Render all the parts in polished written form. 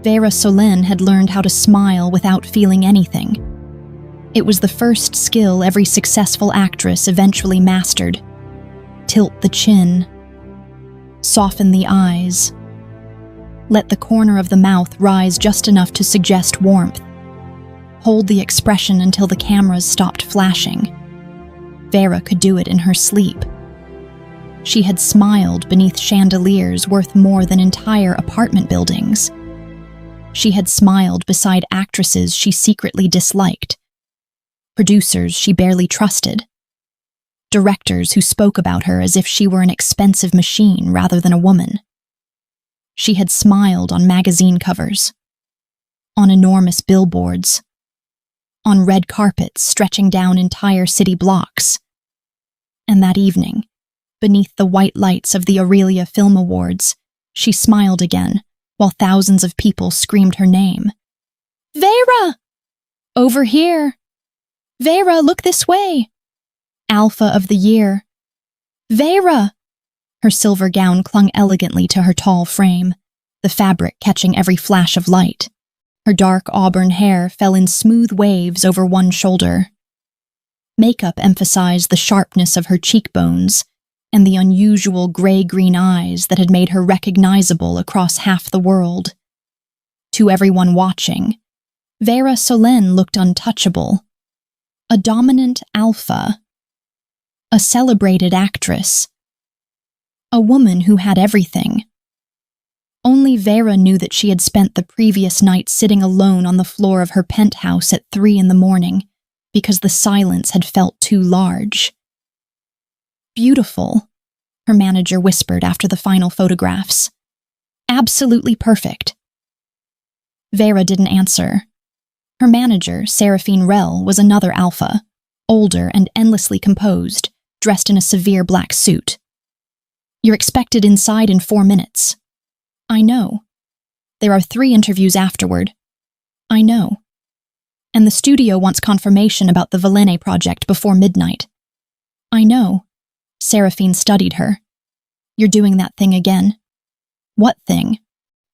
Veyra Solenne had learned how to smile without feeling anything. It was the first skill every successful actress eventually mastered. Tilt the chin. Soften the eyes. Let the corner of the mouth rise just enough to suggest warmth. Hold the expression until the cameras stopped flashing. Veyra could do it in her sleep. She had smiled beneath chandeliers worth more than entire apartment buildings. She had smiled beside actresses she secretly disliked, producers she barely trusted, directors who spoke about her as if she were an expensive machine rather than a woman. She had smiled on magazine covers, on enormous billboards, on red carpets stretching down entire city blocks. And that evening, beneath the white lights of the Aurelia Film Awards, she smiled again, while thousands of people screamed her name. Veyra! Over here! Veyra, look this way! Alpha of the year. Veyra! Her silver gown clung elegantly to her tall frame, the fabric catching every flash of light. Her dark auburn hair fell in smooth waves over one shoulder. Makeup emphasized the sharpness of her cheekbones and the unusual gray-green eyes that had made her recognizable across half the world. To everyone watching, Veyra Solenne looked untouchable. A dominant alpha. A celebrated actress. A woman who had everything. Only Veyra knew that she had spent the previous night sitting alone on the floor of her penthouse at 3 a.m. because the silence had felt too large. Beautiful, her manager whispered after the final photographs. Absolutely perfect. Veyra didn't answer. Her manager, Mirelle, was another alpha, older and endlessly composed, dressed in a severe black suit. You're expected inside in 4 minutes. I know. There are 3 interviews afterward. I know. And the studio wants confirmation about the Solenne project before midnight. I know. Seraphine studied her. You're doing that thing again. What thing?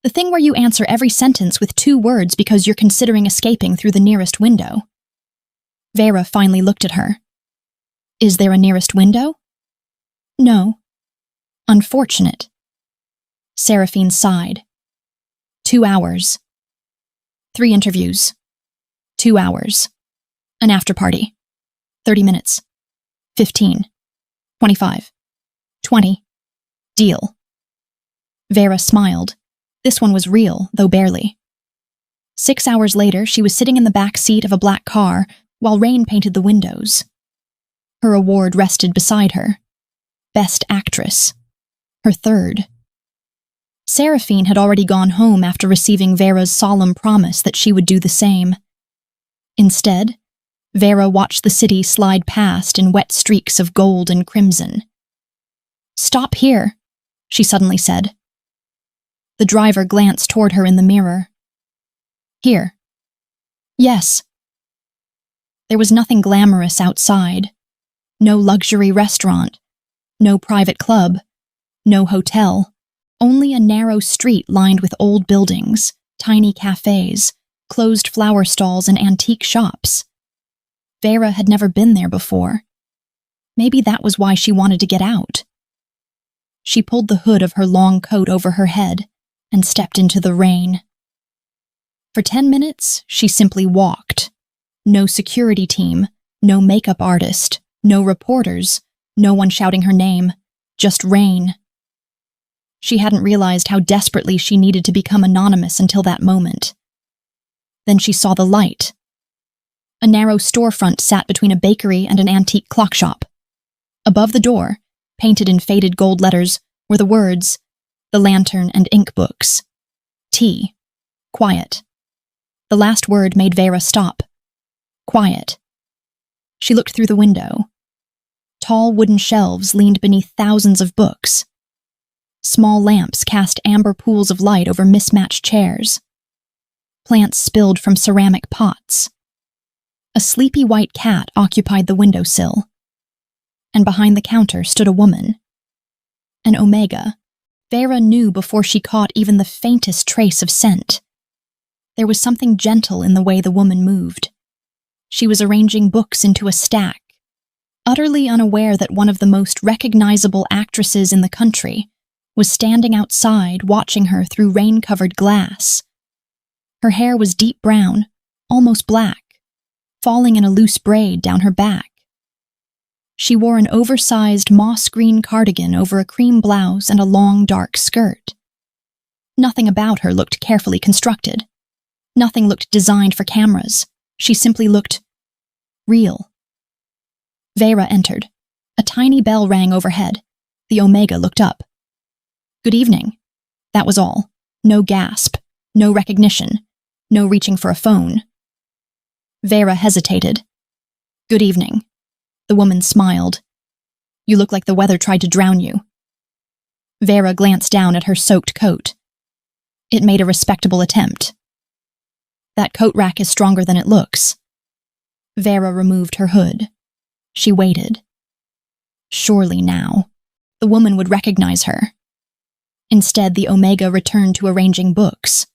The thing where you answer every sentence with 2 words because you're considering escaping through the nearest window. Veyra finally looked at her. Is there a nearest window? No. Unfortunate. Seraphine sighed. 2 hours. 3 interviews. 2 hours. An after party. 30 minutes. 15. 25. 20. Deal. Veyra smiled. This one was real, though barely. 6 hours later, she was sitting in the back seat of a black car while rain painted the windows. Her award rested beside her. Best Actress. Her 3rd. Seraphine had already gone home after receiving Veyra's solemn promise that she would do the same. Instead, Veyra watched the city slide past in wet streaks of gold and crimson. Stop here, she suddenly said. The driver glanced toward her in the mirror. Here. Yes. There was nothing glamorous outside. No luxury restaurant. No private club. No hotel. Only a narrow street lined with old buildings, tiny cafes, closed flower stalls, and antique shops. Veyra had never been there before. Maybe that was why she wanted to get out. She pulled the hood of her long coat over her head and stepped into the rain. For 10 minutes, she simply walked. No security team, no makeup artist, no reporters, no one shouting her name, just rain. She hadn't realized how desperately she needed to become anonymous until that moment. Then she saw the light. A narrow storefront sat between a bakery and an antique clock shop. Above the door, painted in faded gold letters, were the words, "The Lantern and Ink Books." Tea. Quiet. The last word made Veyra stop. Quiet. She looked through the window. Tall wooden shelves leaned beneath thousands of books. Small lamps cast amber pools of light over mismatched chairs. Plants spilled from ceramic pots. A sleepy white cat occupied the windowsill. And behind the counter stood a woman. An omega. Veyra knew before she caught even the faintest trace of scent. There was something gentle in the way the woman moved. She was arranging books into a stack, utterly unaware that one of the most recognizable actresses in the country was standing outside watching her through rain-covered glass. Her hair was deep brown, almost black, falling in a loose braid down her back. She wore an oversized moss-green cardigan over a cream blouse and a long, dark skirt. Nothing about her looked carefully constructed. Nothing looked designed for cameras. She simply looked real. Veyra entered. A tiny bell rang overhead. The Omega looked up. "Good evening." That was all. No gasp, no recognition, no reaching for a phone. Veyra hesitated. "Good evening." The woman smiled. "You look like the weather tried to drown you." Veyra glanced down at her soaked coat. It made a respectable attempt. "That coat rack is stronger than it looks." Veyra removed her hood. She waited. Surely now, the woman would recognize her. Instead, the Omega returned to arranging books.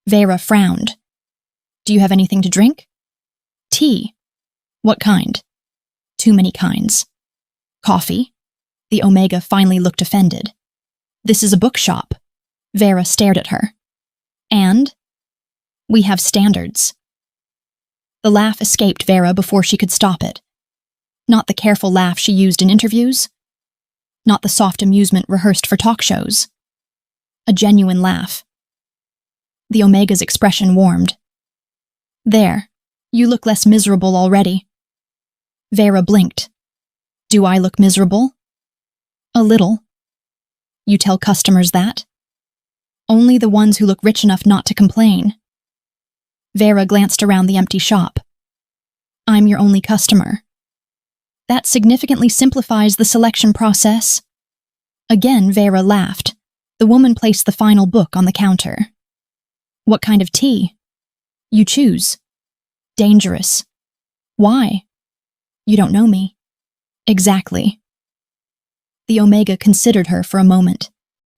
Veyra frowned. "Do you have anything to drink?" "Tea." "What kind?" "Too many kinds." "Coffee?" The Omega finally looked offended. "This is a bookshop." Veyra stared at her. "And?" "We have standards." The laugh escaped Veyra before she could stop it. Not the careful laugh she used in interviews. Not the soft amusement rehearsed for talk shows. A genuine laugh. The Omega's expression warmed. "There, you look less miserable already." Veyra blinked. "Do I look miserable?" "A little." "You tell customers that?" "Only the ones who look rich enough not to complain." Veyra glanced around the empty shop. "I'm your only customer." "That significantly simplifies the selection process." Again, Veyra laughed. The woman placed the final book on the counter. "What kind of tea?" "You choose." "Dangerous." "Why?" "You don't know me." "Exactly." The Omega considered her for a moment.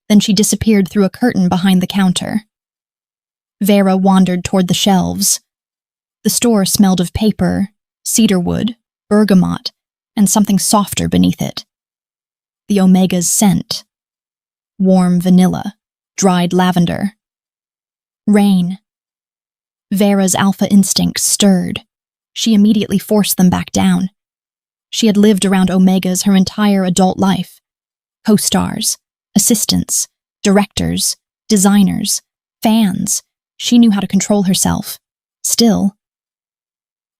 Then she disappeared through a curtain behind the counter. Veyra wandered toward the shelves. The store smelled of paper, cedarwood, bergamot, and something softer beneath it. The Omega's scent. Warm vanilla, dried lavender. Rain. Veyra's alpha instincts stirred. She immediately forced them back down. She had lived around Omegas her entire adult life. Co-stars, assistants, directors, designers, fans. She knew how to control herself. Still,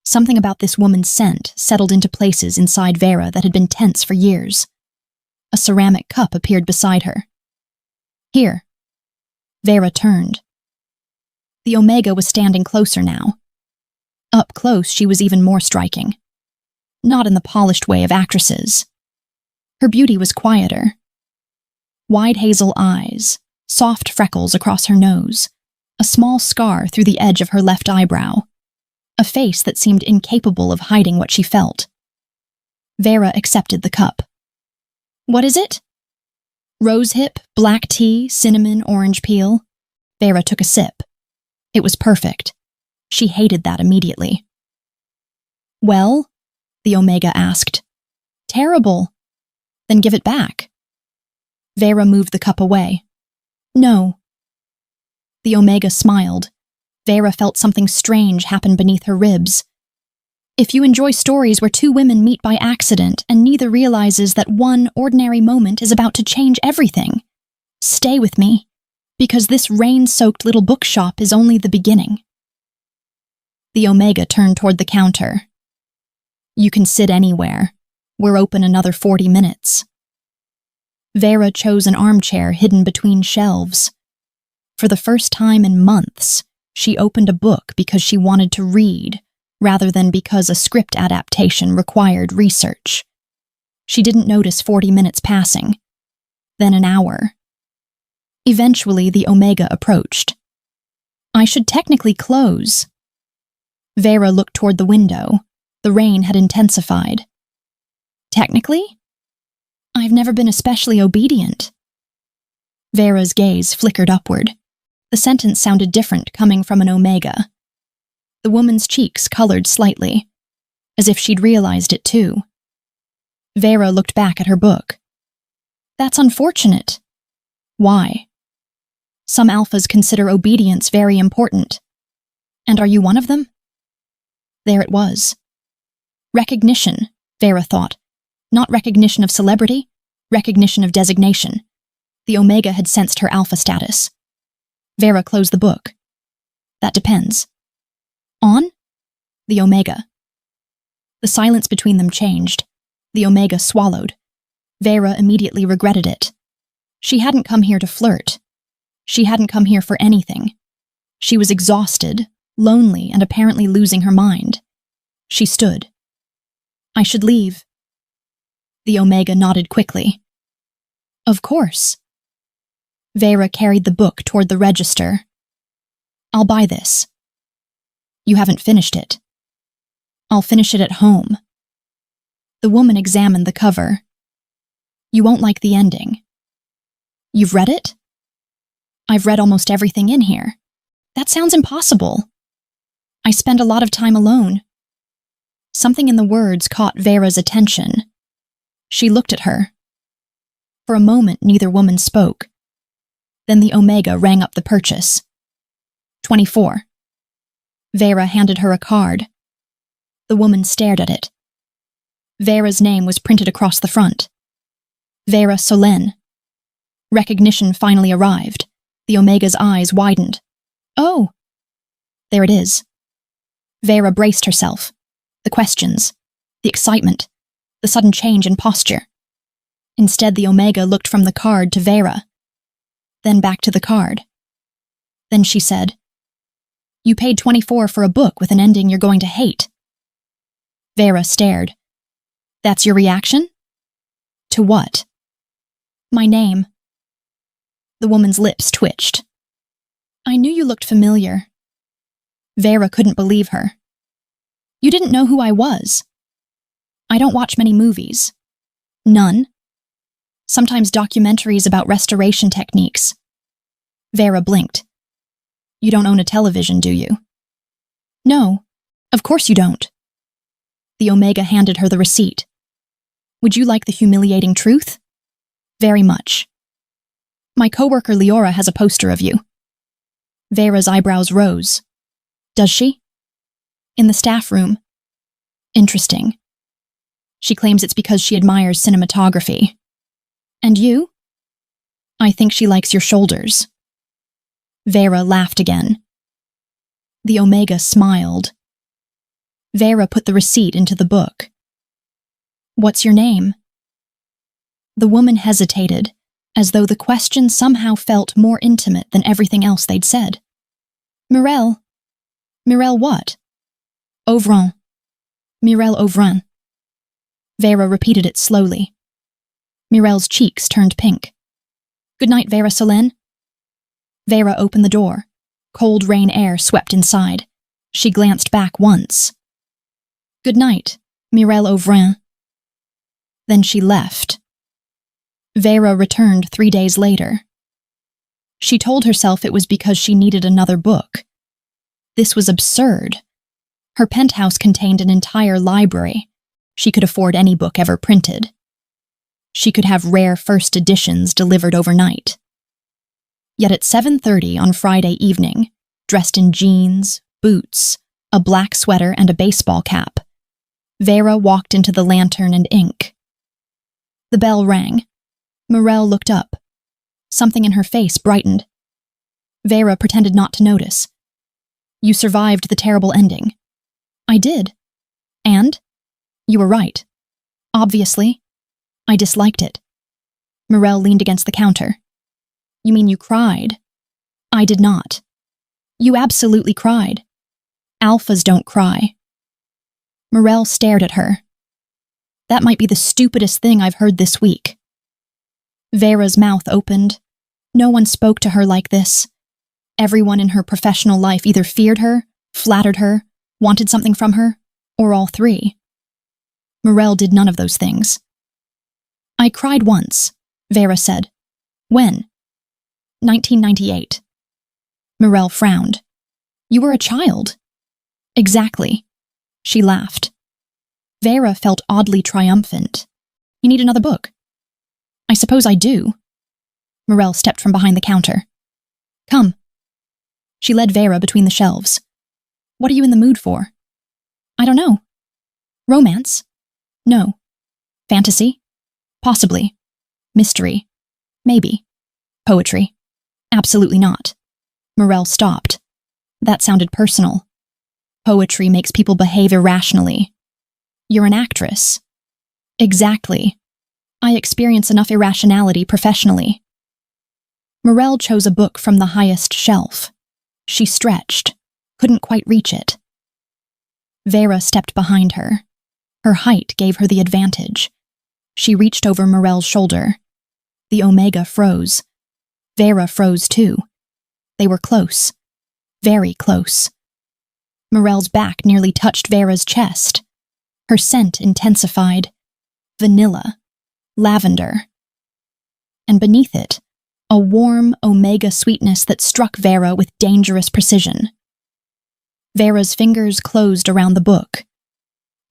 something about this woman's scent settled into places inside Veyra that had been tense for years. A ceramic cup appeared beside her. "Here." Veyra turned. The Omega was standing closer now. Up close, she was even more striking. Not in the polished way of actresses. Her beauty was quieter. Wide hazel eyes, soft freckles across her nose, a small scar through the edge of her left eyebrow, a face that seemed incapable of hiding what she felt. Veyra accepted the cup. "What is it?" "Rosehip, black tea, cinnamon, orange peel." Veyra took a sip. It was perfect. She hated that immediately. "Well?" the Omega asked. "Terrible." "Then give it back." Veyra moved the cup away. "No." The Omega smiled. Veyra felt something strange happen beneath her ribs. "If you enjoy stories where two women meet by accident and neither realizes that one ordinary moment is about to change everything, stay with me, because this rain-soaked little bookshop is only the beginning." The Omega turned toward the counter. "You can sit anywhere. We're open another 40 minutes. Veyra chose an armchair hidden between shelves. For the first time in months, she opened a book because she wanted to read, rather than because a script adaptation required research. She didn't notice 40 minutes passing, then an hour. Eventually, the Omega approached. "I should technically close." Veyra looked toward the window. The rain had intensified. "Technically? I've never been especially obedient." Veyra's gaze flickered upward. The sentence sounded different coming from an omega. The woman's cheeks colored slightly, as if she'd realized it too. Veyra looked back at her book. That's unfortunate. Why? Some alphas consider obedience very important. And are you one of them? There it was. Recognition, Veyra thought. Not recognition of celebrity, recognition of designation. The omega had sensed her alpha status. Veyra closed the book. That depends. On? The omega. The silence between them changed. The omega swallowed. Veyra immediately regretted it. She hadn't come here to flirt. She hadn't come here for anything. She was exhausted, lonely, and apparently losing her mind. She stood. I should leave. The omega nodded quickly. Of course. Veyra carried the book toward the register. I'll buy this. You haven't finished it. I'll finish it at home. The woman examined the cover. You won't like the ending. You've read it? I've read almost everything in here. That sounds impossible. I spend a lot of time alone. Something in the words caught Veyra's attention. She looked at her. For a moment, neither woman spoke. Then the omega rang up the purchase. 24. Veyra handed her a card. The woman stared at it. Veyra's name was printed across the front. Veyra Solenne. Recognition finally arrived. The omega's eyes widened. Oh! There it is. Veyra braced herself. The questions, the excitement, the sudden change in posture. Instead, the omega looked from the card to Veyra, then back to the card. Then she said, You paid 24 for a book with an ending you're going to hate. Veyra stared. That's your reaction? To what? My name. The woman's lips twitched. I knew you looked familiar. Veyra couldn't believe her. You didn't know who I was. I don't watch many movies. None. Sometimes documentaries about restoration techniques. Veyra blinked. You don't own a television, do you? No, of course you don't. The omega handed her the receipt. Would you like the humiliating truth? Very much. My coworker Leora has a poster of you. Veyra's eyebrows rose. Does she? In the staff room. Interesting. She claims it's because she admires cinematography. And you? I think she likes your shoulders. Veyra laughed again. The omega smiled. Veyra put the receipt into the book. What's your name? The woman hesitated, as though the question somehow felt more intimate than everything else they'd said. Mirelle. Mirelle what? Auvran. Mirelle Auvran. Veyra repeated it slowly. Mirelle's cheeks turned pink. Good night, Veyra Solenne. Veyra opened the door. Cold rain air swept inside. She glanced back once. Good night, Mirelle Auvran. Then she left. Veyra returned 3 days later. She told herself it was because she needed another book. This was absurd. Her penthouse contained an entire library. She could afford any book ever printed. She could have rare first editions delivered overnight. Yet at 7:30 on Friday evening, dressed in jeans, boots, a black sweater, and a baseball cap, Veyra walked into the lantern and ink. The bell rang. Mirelle looked up. Something in her face brightened. Veyra pretended not to notice. You survived the terrible ending. I did. And? You were right. Obviously. I disliked it. Mirelle leaned against the counter. You mean you cried? I did not. You absolutely cried. Alphas don't cry. Mirelle stared at her. That might be the stupidest thing I've heard this week. Veyra's mouth opened. No one spoke to her like this. Everyone in her professional life either feared her, flattered her, wanted something from her, or all three. Mirelle did none of those things. I cried once, Veyra said. When? 1998. Mirelle frowned. You were a child. Exactly. She laughed. Veyra felt oddly triumphant. You need another book? I suppose I do. Mirelle stepped from behind the counter. Come. She led Veyra between the shelves. What are you in the mood for? I don't know. Romance? No. Fantasy? Possibly. Mystery? Maybe. Poetry? Absolutely not. Mirelle stopped. That sounded personal. Poetry makes people behave irrationally. You're an actress. Exactly. I experience enough irrationality professionally. Mirelle chose a book from the highest shelf. She stretched, couldn't quite reach it. Veyra stepped behind her. Her height gave her the advantage. She reached over Mirelle's shoulder. The Omega froze. Veyra froze too. They were close. Very close. Mirelle's back nearly touched Veyra's chest. Her scent intensified. Vanilla. Lavender. And beneath it, a warm Omega sweetness that struck Veyra with dangerous precision. Veyra's fingers closed around the book.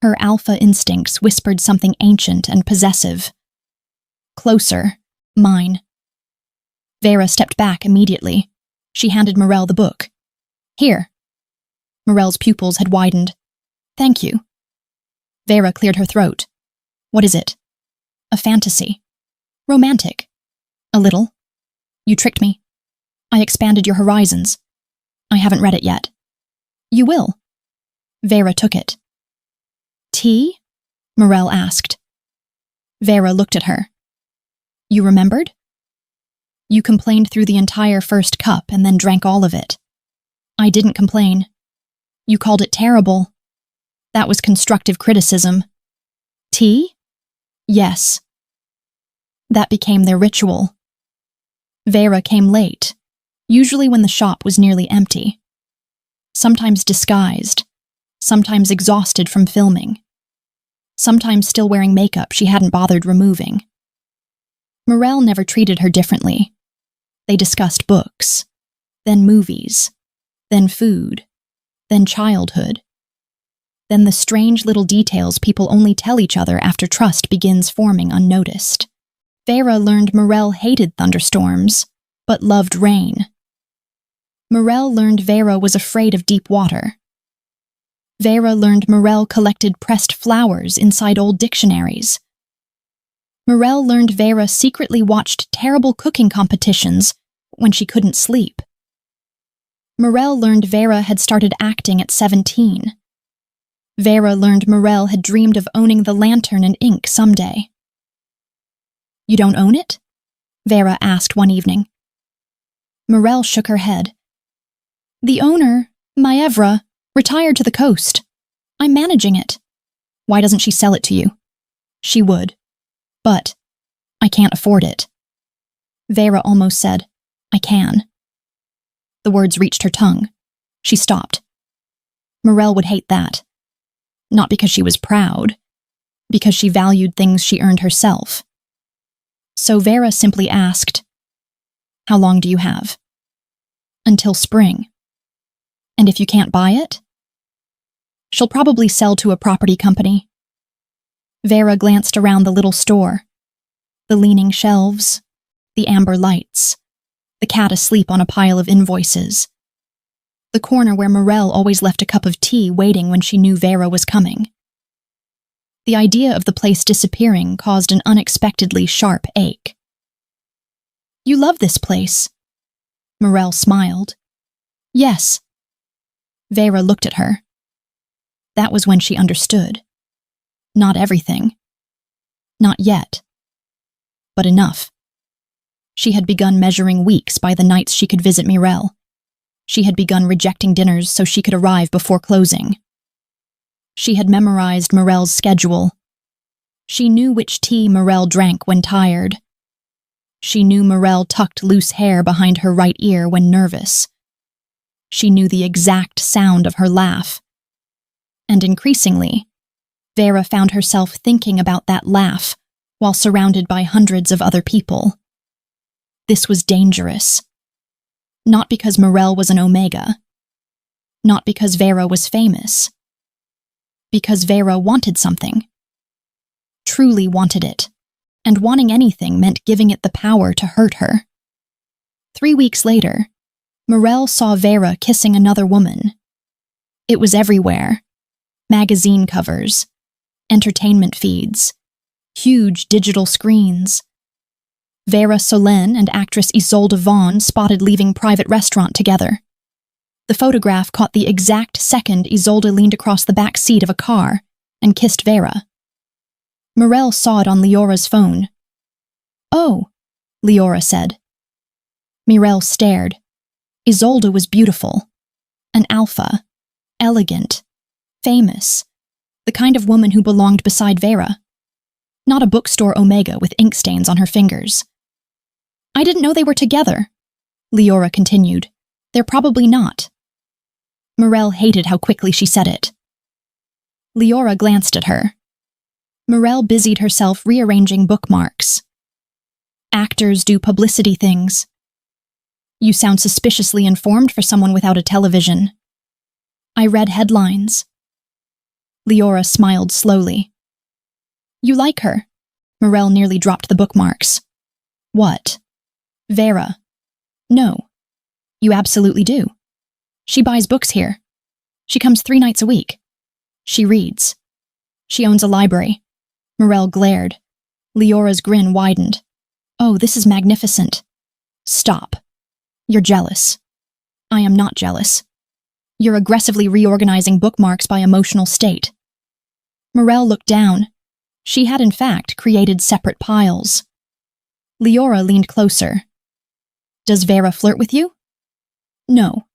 Her alpha instincts whispered something ancient and possessive. Closer. Mine. Veyra stepped back immediately. She handed Mirelle the book. Here. Mirelle's pupils had widened. Thank you. Veyra cleared her throat. What is it? A fantasy. Romantic. A little. You tricked me. I expanded your horizons. I haven't read it yet. You will. Veyra took it. Tea? Mirelle asked. Veyra looked at her. You remembered? You complained through the entire first cup and then drank all of it. I didn't complain. You called it terrible. That was constructive criticism. Tea? Yes. That became their ritual. Veyra came late, usually when the shop was nearly empty. Sometimes disguised, sometimes exhausted from filming, sometimes still wearing makeup she hadn't bothered removing. Mirelle never treated her differently. They discussed books, then movies, then food, then childhood, then the strange little details people only tell each other after trust begins forming unnoticed. Veyra learned Mirelle hated thunderstorms, but loved rain. Mirelle learned Veyra was afraid of deep water. Veyra learned Mirelle collected pressed flowers inside old dictionaries. Mirelle learned Veyra secretly watched terrible cooking competitions when she couldn't sleep. Mirelle learned Veyra had started acting at 17. Veyra learned Mirelle had dreamed of owning the lantern and ink someday. You don't own it? Veyra asked one evening. Mirelle shook her head. The owner, Maevra, retired to the coast. I'm managing it. Why doesn't she sell it to you? She would. But I can't afford it. Veyra almost said, I can. The words reached her tongue. She stopped. Mirelle would hate that. Not because she was proud, because she valued things she earned herself. So Veyra simply asked, How long do you have? Until spring. And if you can't buy it? She'll probably sell to a property company. Veyra glanced around the little store. The leaning shelves, the amber lights, the cat asleep on a pile of invoices, the corner where Mirelle always left a cup of tea waiting when she knew Veyra was coming. The idea of the place disappearing caused an unexpectedly sharp ache. You love this place. Mirelle smiled. Yes. Veyra looked at her. That was when she understood. Not everything. Not yet. But enough. She had begun measuring weeks by the nights she could visit Mirelle. She had begun rejecting dinners so she could arrive before closing. She had memorized Mirelle's schedule. She knew which tea Mirelle drank when tired. She knew Mirelle tucked loose hair behind her right ear when nervous. She knew the exact sound of her laugh. And increasingly, Veyra found herself thinking about that laugh while surrounded by hundreds of other people. This was dangerous. Not because Mirelle was an Omega. Not because Veyra was famous. Because Veyra wanted something. Truly wanted it. And wanting anything meant giving it the power to hurt her. 3 weeks later, Mirelle saw Veyra kissing another woman. It was everywhere. Magazine covers, entertainment feeds, huge digital screens. Veyra Solenne and actress Isolde Vaughn spotted leaving private restaurant together. The photograph caught the exact second Isolde leaned across the back seat of a car and kissed Veyra. Mirelle saw it on Leora's phone. "Oh," Leora said. Mirelle stared. Isolde was beautiful. An alpha. Elegant. Famous. The kind of woman who belonged beside Veyra. Not a bookstore Omega with ink stains on her fingers. "I didn't know they were together," Leora continued. "They're probably not." Mirelle hated how quickly she said it. Leora glanced at her. Mirelle busied herself rearranging bookmarks. Actors do publicity things. You sound suspiciously informed for someone without a television. I read headlines. Leora smiled slowly. You like her? Mirelle nearly dropped the bookmarks. What? Veyra. No. You absolutely do. She buys books here. She comes 3 nights a week. She reads. She owns a library. Mirelle glared. Leora's grin widened. Oh, this is magnificent. Stop. You're jealous. I am not jealous. You're aggressively reorganizing bookmarks by emotional state. Mirelle looked down. She had, in fact, created separate piles. Leora leaned closer. Does Veyra flirt with you? No.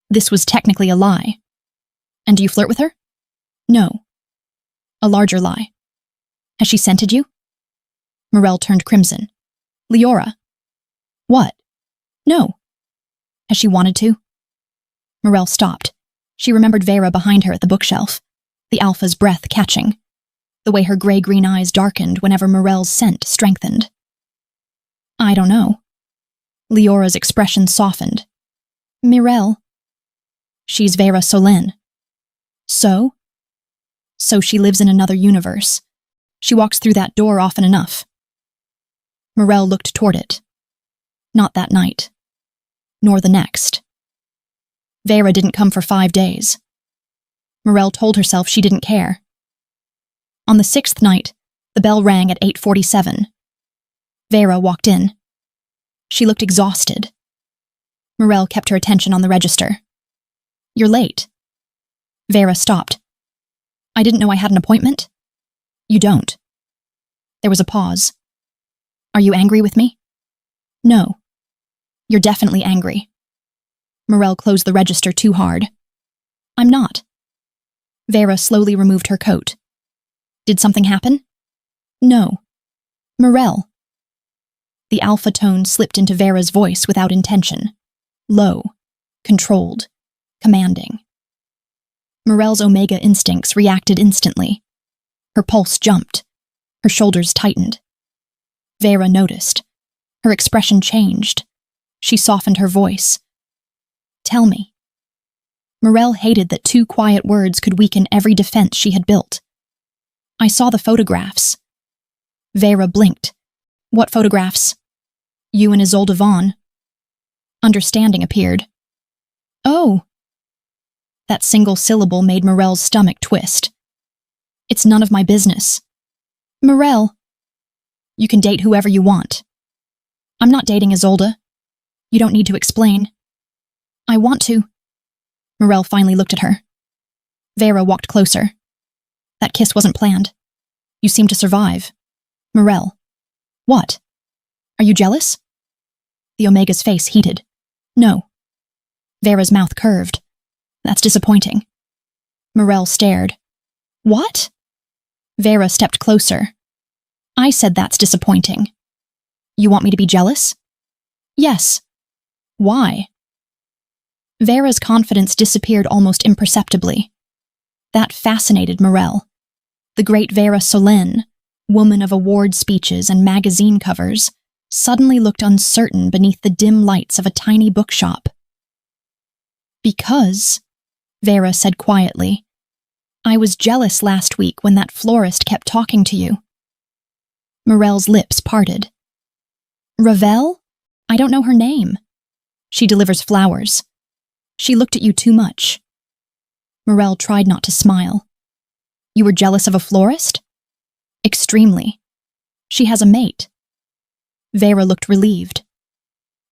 This was technically a lie. And do you flirt with her? No. A larger lie. Has she scented you? Mirelle turned crimson. Leora. What? No. Has she wanted to? Mirelle stopped. She remembered Veyra behind her at the bookshelf, the Alpha's breath catching, the way her gray-green eyes darkened whenever Mirelle's scent strengthened. I don't know. Leora's expression softened. Mirelle. She's Veyra Solenne. So? So she lives in another universe. She walks through that door often enough. Mirelle looked toward it. Not that night. Nor the next. Veyra didn't come for 5 days. Mirelle told herself she didn't care. On the 6th night, the bell rang at 8:47. Veyra walked in. She looked exhausted. Mirelle kept her attention on the register. You're late. Veyra stopped. I didn't know I had an appointment. You don't. There was a pause. Are you angry with me? No. You're definitely angry. Mirelle closed the register too hard. I'm not. Veyra slowly removed her coat. Did something happen? No. Mirelle. The alpha tone slipped into Veyra's voice without intention. Low, controlled, commanding. Mirelle's omega instincts reacted instantly. Her pulse jumped. Her shoulders tightened. Veyra noticed. Her expression changed. She softened her voice. Tell me. Mirelle hated that 2 quiet words could weaken every defense she had built. I saw the photographs. Veyra blinked. What photographs? You and Isolde Vaughn. Understanding appeared. Oh. That single syllable made Mirelle's stomach twist. It's none of my business. Mirelle. You can date whoever you want. I'm not dating Isolde. You don't need to explain. I want to. Mirelle finally looked at her. Veyra walked closer. That kiss wasn't planned. You seem to survive. Mirelle. What? Are you jealous? The Omega's face heated. No. Veyra's mouth curved. That's disappointing. Mirelle stared. What? Veyra stepped closer. I said that's disappointing. You want me to be jealous? Yes. Why? Veyra's confidence disappeared almost imperceptibly. That fascinated Mirelle. The great Veyra Solenne, woman of award speeches and magazine covers, suddenly looked uncertain beneath the dim lights of a tiny bookshop. "Because," Veyra said quietly, "I was jealous last week when that florist kept talking to you." Mirelle's lips parted. "Ravel? I don't know her name. She delivers flowers. She looked at you too much." Mirelle tried not to smile. "You were jealous of a florist?" "Extremely. She has a mate." Veyra looked relieved.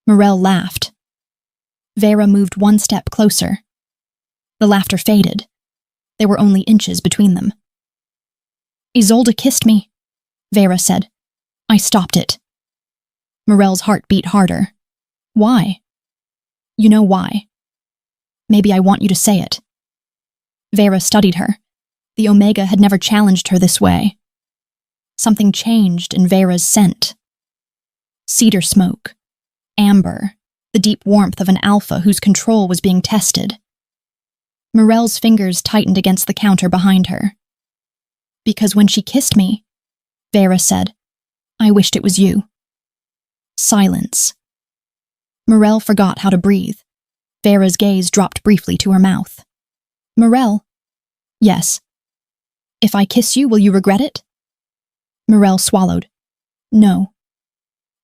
Mirelle laughed. Veyra moved one step closer. The laughter faded. There were only inches between them. "Isolde kissed me," Veyra said. "I stopped it." Mirelle's heart beat harder. "Why?" "You know why. Maybe I want you to say it." Veyra studied her. The Omega had never challenged her this way. Something changed in Veyra's scent. Cedar smoke, amber, the deep warmth of an alpha whose control was being tested. Mirelle's fingers tightened against the counter behind her. "Because when she kissed me," Veyra said, "I wished it was you." Silence. Mirelle forgot how to breathe. Veyra's gaze dropped briefly to her mouth. "Mirelle?" "Yes." "If I kiss you, will you regret it?" Mirelle swallowed. "No."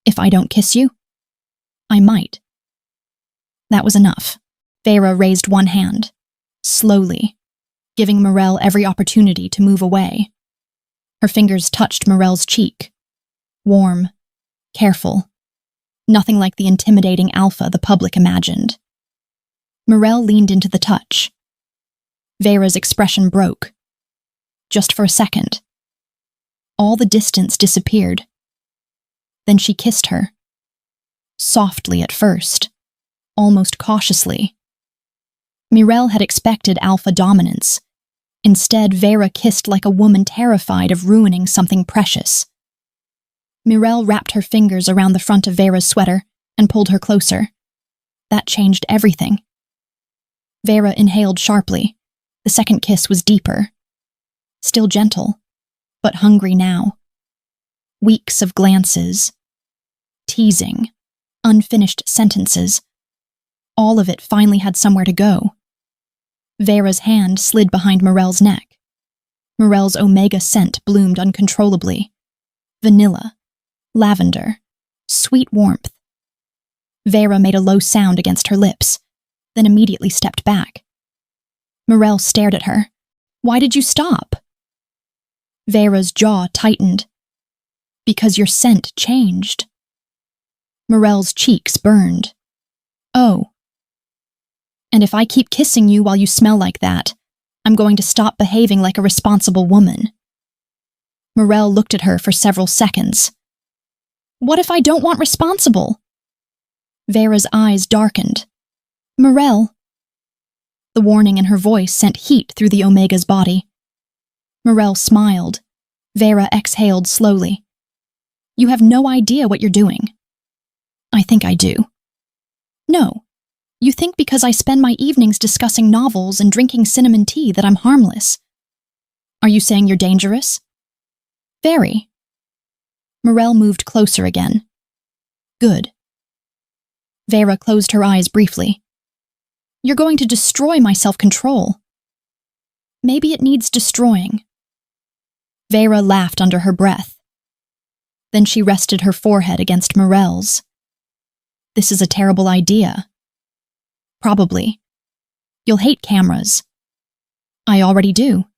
"If I don't kiss you?" "I might." That was enough. Veyra raised one hand, slowly, giving Mirelle every opportunity to move away. Her fingers touched Mirelle's cheek. Warm, careful, nothing like the intimidating alpha the public imagined. Mirelle leaned into the touch. Veyra's expression broke. Just for a second. All the distance disappeared. Then she kissed her. Softly at first, almost cautiously. Mirelle had expected alpha dominance. Instead, Veyra kissed like a woman terrified of ruining something precious. Mirelle wrapped her fingers around the front of Veyra's sweater and pulled her closer. That changed everything. Veyra inhaled sharply. The second kiss was deeper. Still gentle, but hungry now. Weeks of glances, teasing, unfinished sentences. All of it finally had somewhere to go. Veyra's hand slid behind Mirelle's neck. Mirelle's Omega scent bloomed uncontrollably. Vanilla, lavender, sweet warmth. Veyra made a low sound against her lips, then immediately stepped back. Mirelle stared at her. "Why did you stop?" Veyra's jaw tightened. "Because your scent changed." Mirelle's cheeks burned. "Oh. And if I keep kissing you while you smell like that, I'm going to stop behaving like a responsible woman." Mirelle looked at her for several seconds. "What if I don't want responsible?" Veyra's eyes darkened. "Mirelle." The warning in her voice sent heat through the Omega's body. Mirelle smiled. Veyra exhaled slowly. "You have no idea what you're doing." "I think I do." "No. You think because I spend my evenings discussing novels and drinking cinnamon tea that I'm harmless. Are you saying you're dangerous?" "Very." Mirelle moved closer again. "Good." Veyra closed her eyes briefly. "You're going to destroy my self-control." "Maybe it needs destroying." Veyra laughed under her breath. Then she rested her forehead against Mirelle's. "This is a terrible idea." "Probably. You'll hate cameras." "I already do."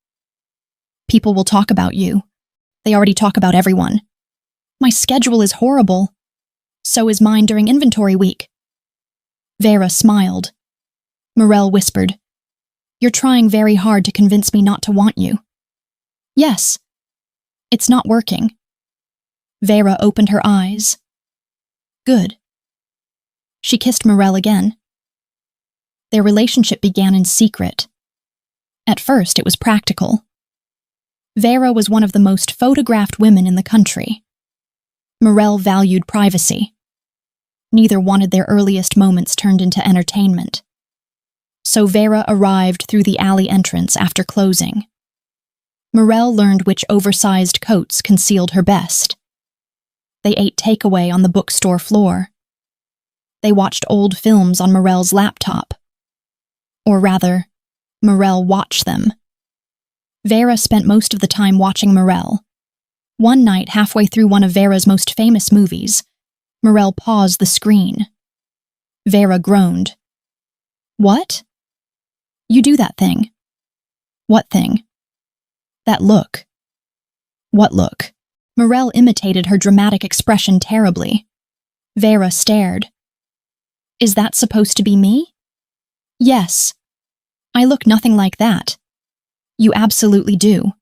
"People will talk about you. They already talk about everyone. My schedule is horrible. So is mine during inventory week." Veyra smiled. Mirelle whispered, "You're trying very hard to convince me not to want you." "Yes." "It's not working." Veyra opened her eyes. "Good." She kissed Mirelle again. Their relationship began in secret. At first, it was practical. Veyra was one of the most photographed women in the country. Mirelle valued privacy. Neither wanted their earliest moments turned into entertainment. So Veyra arrived through the alley entrance after closing. Mirelle learned which oversized coats concealed her best. They ate takeaway on the bookstore floor. They watched old films on Mirelle's laptop. Or rather, Mirelle watched them. Veyra spent most of the time watching Mirelle. One night, halfway through one of Veyra's most famous movies, Mirelle paused the screen. Veyra groaned. "What?" "You do that thing." "What thing?" "That look." "What look?" Mirelle imitated her dramatic expression terribly. Veyra stared. "Is that supposed to be me?" "Yes. I look nothing like that." "You absolutely do.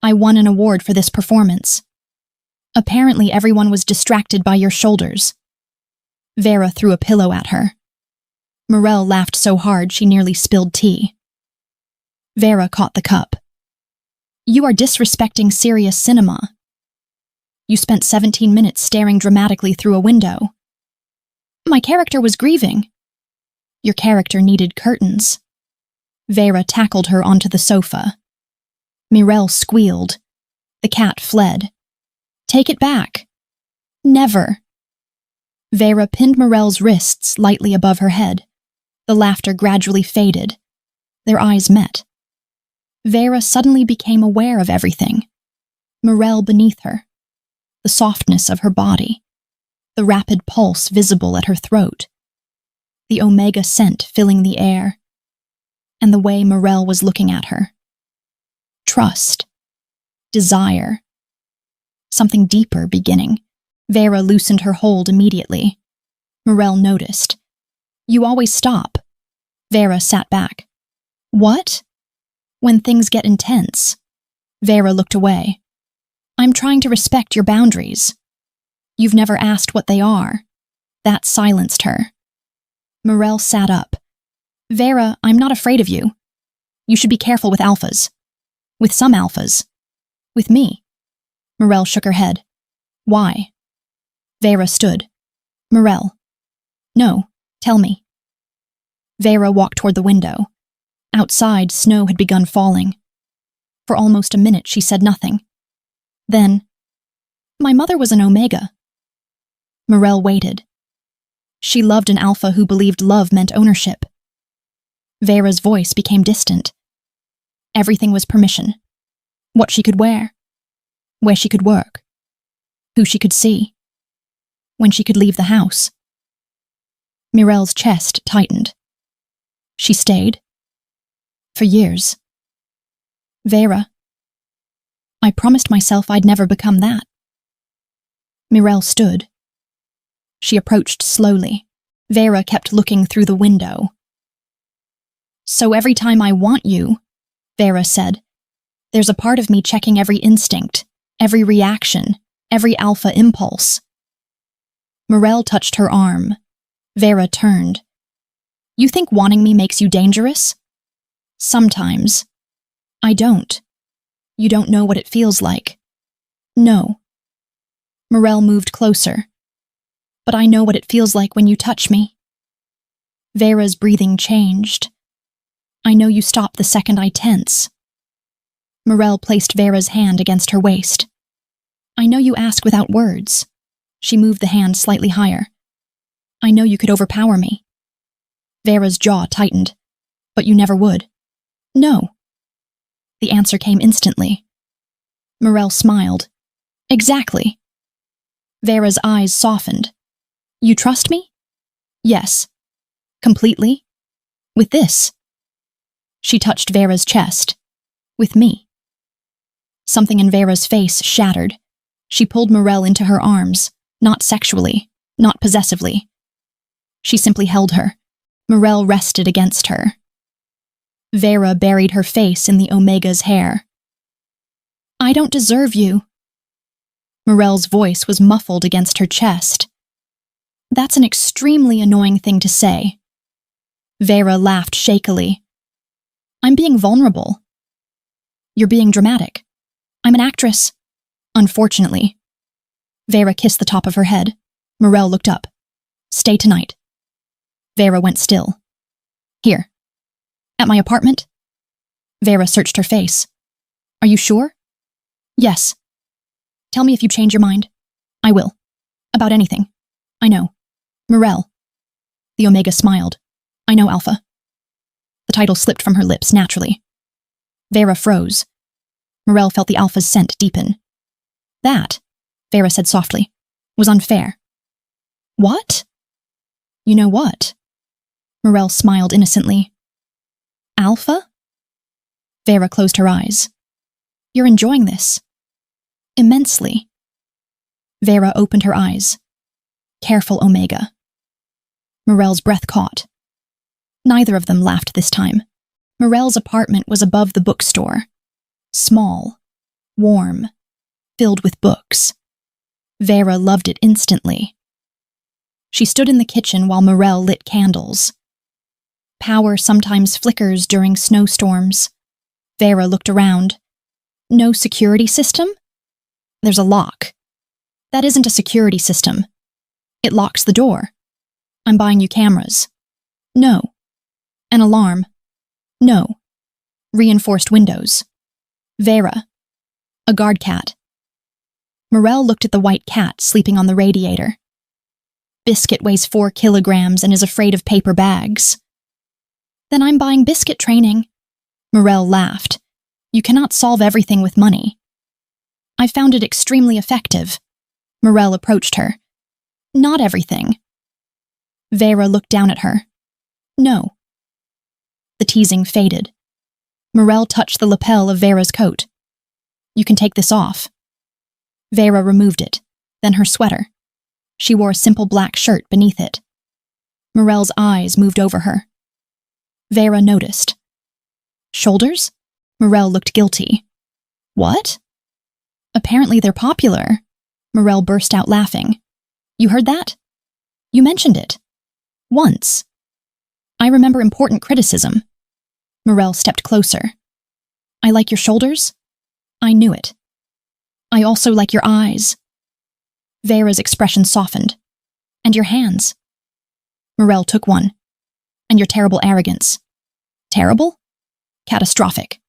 I won an award for this performance. Apparently everyone was distracted by your shoulders." Veyra threw a pillow at her. Mirelle laughed so hard she nearly spilled tea. Veyra caught the cup. "You are disrespecting serious cinema. You spent 17 minutes staring dramatically through a window." "My character was grieving." "Your character needed curtains." Veyra tackled her onto the sofa. Mirelle squealed. The cat fled. "Take it back." "Never." Veyra pinned Mirelle's wrists lightly above her head. The laughter gradually faded. Their eyes met. Veyra suddenly became aware of everything. Mirelle beneath her. The softness of her body. The rapid pulse visible at her throat. The omega scent filling the air. And the way Mirelle was looking at her. Trust. Desire. Something deeper beginning. Veyra loosened her hold immediately. Mirelle noticed. "You always stop." Veyra sat back. "What?" "When things get intense." Veyra looked away. "I'm trying to respect your boundaries." "You've never asked what they are." That silenced her. Mirelle sat up. "Veyra, I'm not afraid of you. You should be careful with alphas. With some alphas. With me." Mirelle shook her head. "Why?" Veyra stood. "Mirelle." "No, tell me." Veyra walked toward the window. Outside, snow had begun falling. For almost a minute, she said nothing. Then, "My mother was an Omega." Mirelle waited. She loved an Alpha who believed love meant ownership. Veyra's voice became distant. Everything was permission. What she could wear. Where she could work. Who she could see. When she could leave the house. Mirelle's chest tightened. She stayed. For years. "Veyra, I promised myself I'd never become that." Mirelle stood. She approached slowly. Veyra kept looking through the window. "So every time I want you," Veyra said, "there's a part of me checking every instinct, every reaction, every alpha impulse." Mirelle touched her arm. Veyra turned. "You think wanting me makes you dangerous?" "Sometimes. I don't. You don't know what it feels like." "No." Mirelle moved closer. "But I know what it feels like when you touch me." Veyra's breathing changed. "I know you stop the second I tense." Mirelle placed Veyra's hand against her waist. "I know you ask without words." She moved the hand slightly higher. "I know you could overpower me." Veyra's jaw tightened. "But you never would." "No." The answer came instantly. Mirelle smiled. "Exactly." Veyra's eyes softened. "You trust me?" "Yes." "Completely?" "With this?" She touched Veyra's chest. "With me." Something in Veyra's face shattered. She pulled Mirelle into her arms, not sexually, not possessively. She simply held her. Mirelle rested against her. Veyra buried her face in the Omega's hair. "I don't deserve you." Mirelle's voice was muffled against her chest. "That's an extremely annoying thing to say." Veyra laughed shakily. "I'm being vulnerable." "You're being dramatic. I'm an actress." "Unfortunately." Veyra kissed the top of her head. Mirelle looked up. "Stay tonight." Veyra went still. "Here." "At my apartment?" Veyra searched her face. "Are you sure?" "Yes." "Tell me if you change your mind. I will. About anything. I know. Mirelle. The Omega smiled. I know, Alpha. The title slipped from her lips naturally. Veyra froze. Mirelle felt the Alpha's scent deepen. That, Veyra said softly, was unfair. What? You know what? Mirelle smiled innocently. Alpha? Veyra closed her eyes. You're enjoying this. Immensely. Veyra opened her eyes. Careful, Omega. Mirelle's breath caught. Neither of them laughed this time. Mirelle's apartment was above the bookstore. Small, warm, filled with books. Veyra loved it instantly. She stood in the kitchen while Mirelle lit candles. Power sometimes flickers during snowstorms. Veyra looked around. No security system? There's a lock. That isn't a security system. It locks the door. I'm buying you cameras. No. An alarm. No. Reinforced windows. Veyra. A guard cat. Mirelle looked at the white cat sleeping on the radiator. Biscuit weighs 4 kilograms and is afraid of paper bags. Then I'm buying Biscuit training. Mirelle laughed. You cannot solve everything with money. I found it extremely effective. Mirelle approached her. Not everything. Veyra looked down at her. No. The teasing faded. Mirelle touched the lapel of Veyra's coat. You can take this off. Veyra removed it, then her sweater. She wore a simple black shirt beneath it. Mirelle's eyes moved over her. Veyra noticed. Shoulders? Mirelle looked guilty. What? Apparently they're popular. Mirelle burst out laughing. You heard that? You mentioned it. Once. I remember important criticism. Mirelle stepped closer. I like your shoulders? I knew it. I also like your eyes. Veyra's expression softened. And your hands. Mirelle took one. And your terrible arrogance. Terrible? Catastrophic.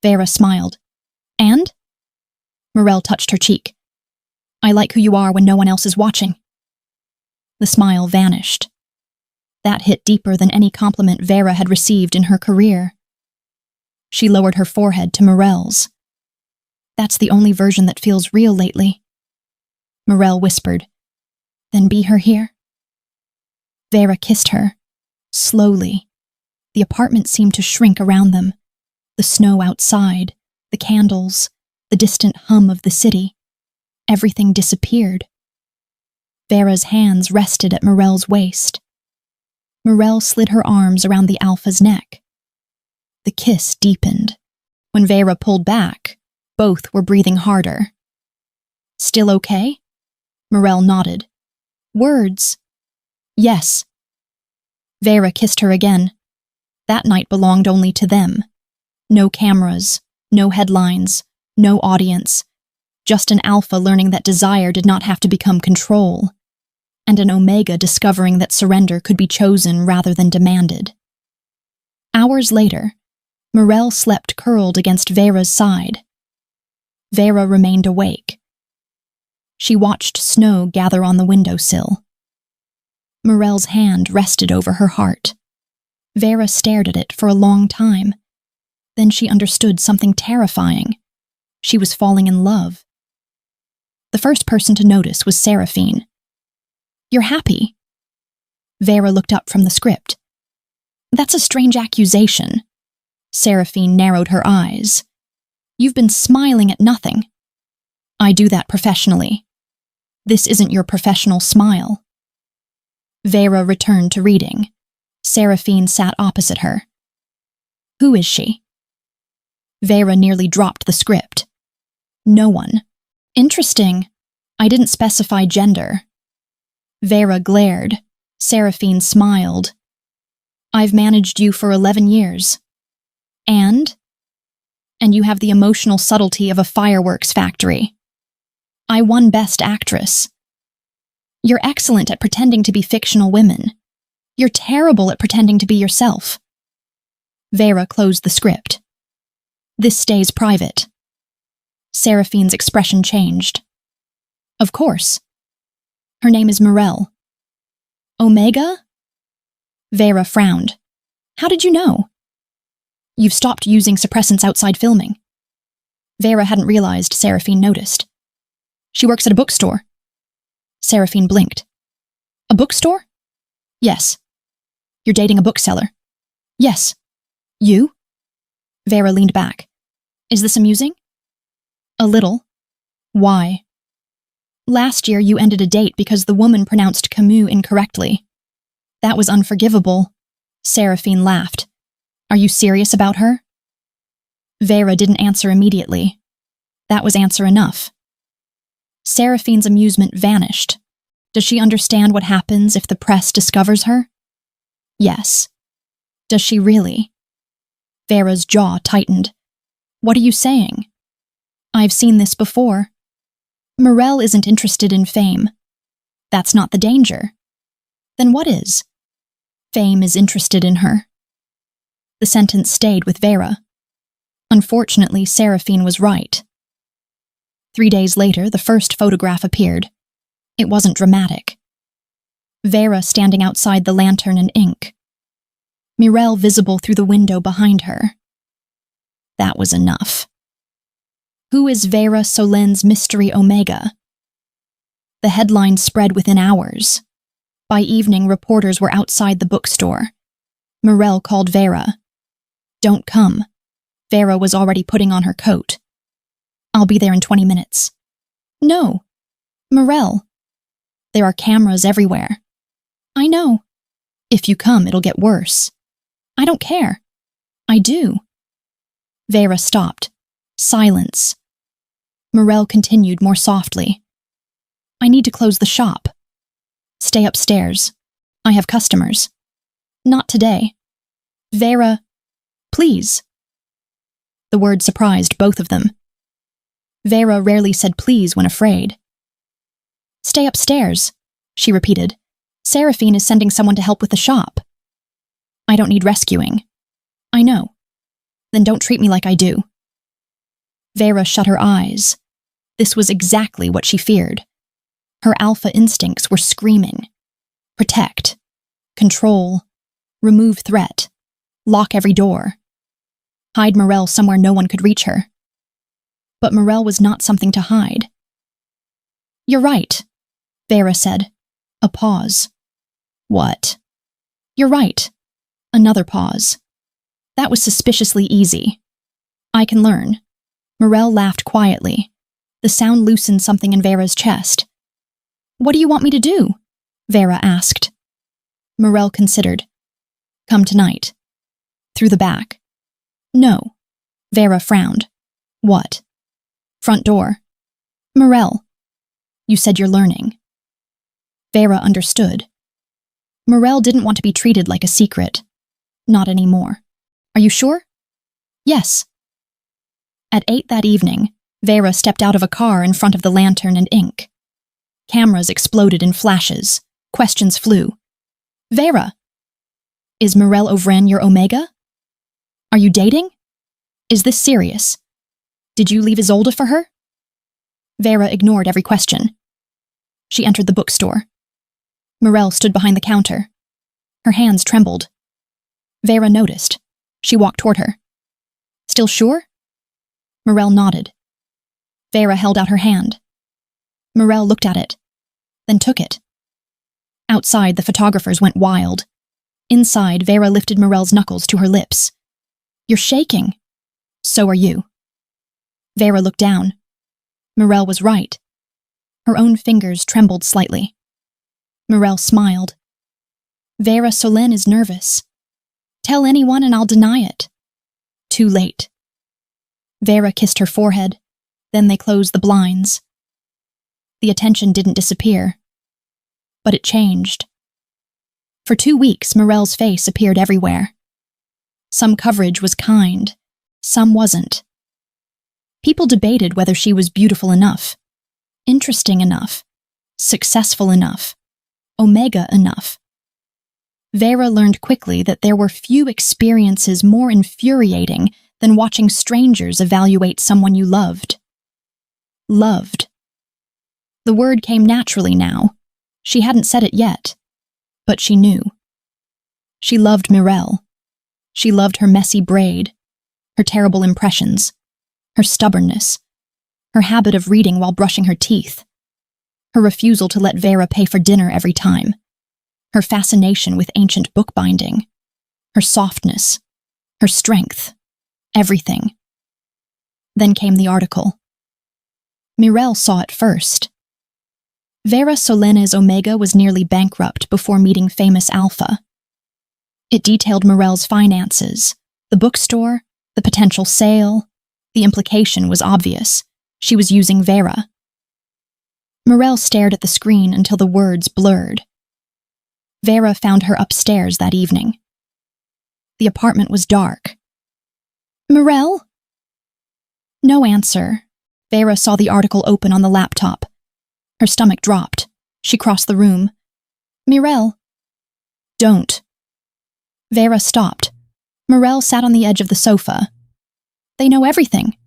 Veyra smiled. And? Mirelle touched her cheek. I like who you are when no one else is watching. The smile vanished. That hit deeper than any compliment Veyra had received in her career. She lowered her forehead to Mirelle's. That's the only version that feels real lately. Mirelle whispered. Then be her here. Veyra kissed her. Slowly. The apartment seemed to shrink around them. The snow outside, the candles, the distant hum of the city. Everything disappeared. Veyra's hands rested at Mirelle's waist. Mirelle slid her arms around the Alpha's neck. The kiss deepened. When Veyra pulled back, both were breathing harder. Still okay? Mirelle nodded. Words? Yes. Veyra kissed her again. That night belonged only to them. No cameras, no headlines, no audience. Just an Alpha learning that desire did not have to become control, and an Omega discovering that surrender could be chosen rather than demanded. Hours later, Mirelle slept curled against Veyra's side. Veyra remained awake. She watched snow gather on the windowsill. Mirelle's hand rested over her heart. Veyra stared at it for a long time. Then she understood something terrifying. She was falling in love. The first person to notice was Seraphine. You're happy. Veyra looked up from the script. That's a strange accusation. Seraphine narrowed her eyes. You've been smiling at nothing. I do that professionally. This isn't your professional smile. Veyra returned to reading. Seraphine sat opposite her. Who is she? Veyra nearly dropped the script. No one. Interesting. I didn't specify gender. Veyra glared. Seraphine smiled. I've managed you for 11 years. And? And you have the emotional subtlety of a fireworks factory. I won Best Actress. You're excellent at pretending to be fictional women. You're terrible at pretending to be yourself. Veyra closed the script. This stays private. Seraphine's expression changed. Of course. Her name is Mirelle. Omega? Veyra frowned. How did you know? You've stopped using suppressants outside filming. Veyra hadn't realized Seraphine noticed. She works at a bookstore. Seraphine blinked. A bookstore? Yes. You're dating a bookseller? Yes. You? Veyra leaned back. Is this amusing? A little. Why? Last year you ended a date because the woman pronounced Camus incorrectly. That was unforgivable. Seraphine laughed. Are you serious about her? Veyra didn't answer immediately. That was answer enough. Seraphine's amusement vanished. Does she understand what happens if the press discovers her? Yes. Does she really? Veyra's jaw tightened. What are you saying? I've seen this before. Mirelle isn't interested in fame. That's not the danger. Then what is? Fame is interested in her. The sentence stayed with Veyra. Unfortunately, Seraphine was right. 3 days later, the first photograph appeared. It wasn't dramatic. Veyra standing outside the lantern and ink. Mirelle visible through the window behind her. That was enough. Who is Veyra Solenne's mystery Omega? The headline spread within hours. By evening, reporters were outside the bookstore. Mirelle called Veyra. Don't come. Veyra was already putting on her coat. I'll be there in 20 minutes. No. Mirelle. There are cameras everywhere. I know. If you come, it'll get worse. I don't care. I do. Veyra stopped. Silence. Mirelle continued more softly. I need to close the shop. Stay upstairs. I have customers. Not today. Veyra, please. The word surprised both of them. Veyra rarely said please when afraid. Stay upstairs, she repeated. Seraphine is sending someone to help with the shop. I don't need rescuing. I know. Then don't treat me like I do. Veyra shut her eyes. This was exactly what she feared. Her alpha instincts were screaming. Protect. Control. Remove threat. Lock every door. Hide Mirelle somewhere no one could reach her. But Mirelle was not something to hide. You're right, Veyra said. A pause. What? You're right. Another pause. That was suspiciously easy. I can learn. Mirelle laughed quietly. The sound loosened something in Veyra's chest. What do you want me to do? Veyra asked. Mirelle considered. Come tonight. Through the back. No. Veyra frowned. What? Front door. Mirelle. You said you're learning. Veyra understood. Mirelle didn't want to be treated like a secret. Not anymore. Are you sure? Yes. At 8 that evening, Veyra stepped out of a car in front of the lantern and ink. Cameras exploded in flashes. Questions flew. Veyra! Is Mirelle Ovren your Omega? Are you dating? Is this serious? Did you leave Isolde for her? Veyra ignored every question. She entered the bookstore. Mirelle stood behind the counter. Her hands trembled. Veyra noticed. She walked toward her. Still sure? Mirelle nodded. Veyra held out her hand. Mirelle looked at it, then took it. Outside, the photographers went wild. Inside, Veyra lifted Mirelle's knuckles to her lips. You're shaking. So are you. Veyra looked down. Mirelle was right. Her own fingers trembled slightly. Mirelle smiled. Veyra Solenne is nervous. Tell anyone and I'll deny it. Too late. Veyra kissed her forehead. Then they closed the blinds. The attention didn't disappear. But it changed. For 2 weeks, Mirelle's face appeared everywhere. Some coverage was kind. Some wasn't. People debated whether she was beautiful enough, interesting enough, successful enough, Omega enough. Veyra learned quickly that there were few experiences more infuriating than watching strangers evaluate someone you loved. Loved. The word came naturally now. She hadn't said it yet, but she knew. She loved Mirelle. She loved her messy braid, her terrible impressions, her stubbornness, her habit of reading while brushing her teeth, her refusal to let Veyra pay for dinner every time, her fascination with ancient bookbinding, her softness, her strength, everything. Then came the article. Mirelle saw it first. Veyra Solenne's Omega was nearly bankrupt before meeting famous Alpha. It detailed Mirelle's finances, the bookstore, the potential sale. The implication was obvious. She was using Veyra. Mirelle stared at the screen until the words blurred. Veyra found her upstairs that evening. The apartment was dark. Mirelle? No answer. Veyra saw the article open on the laptop. Her stomach dropped. She crossed the room. Mirelle. Don't. Veyra stopped. Mirelle sat on the edge of the sofa. They know everything.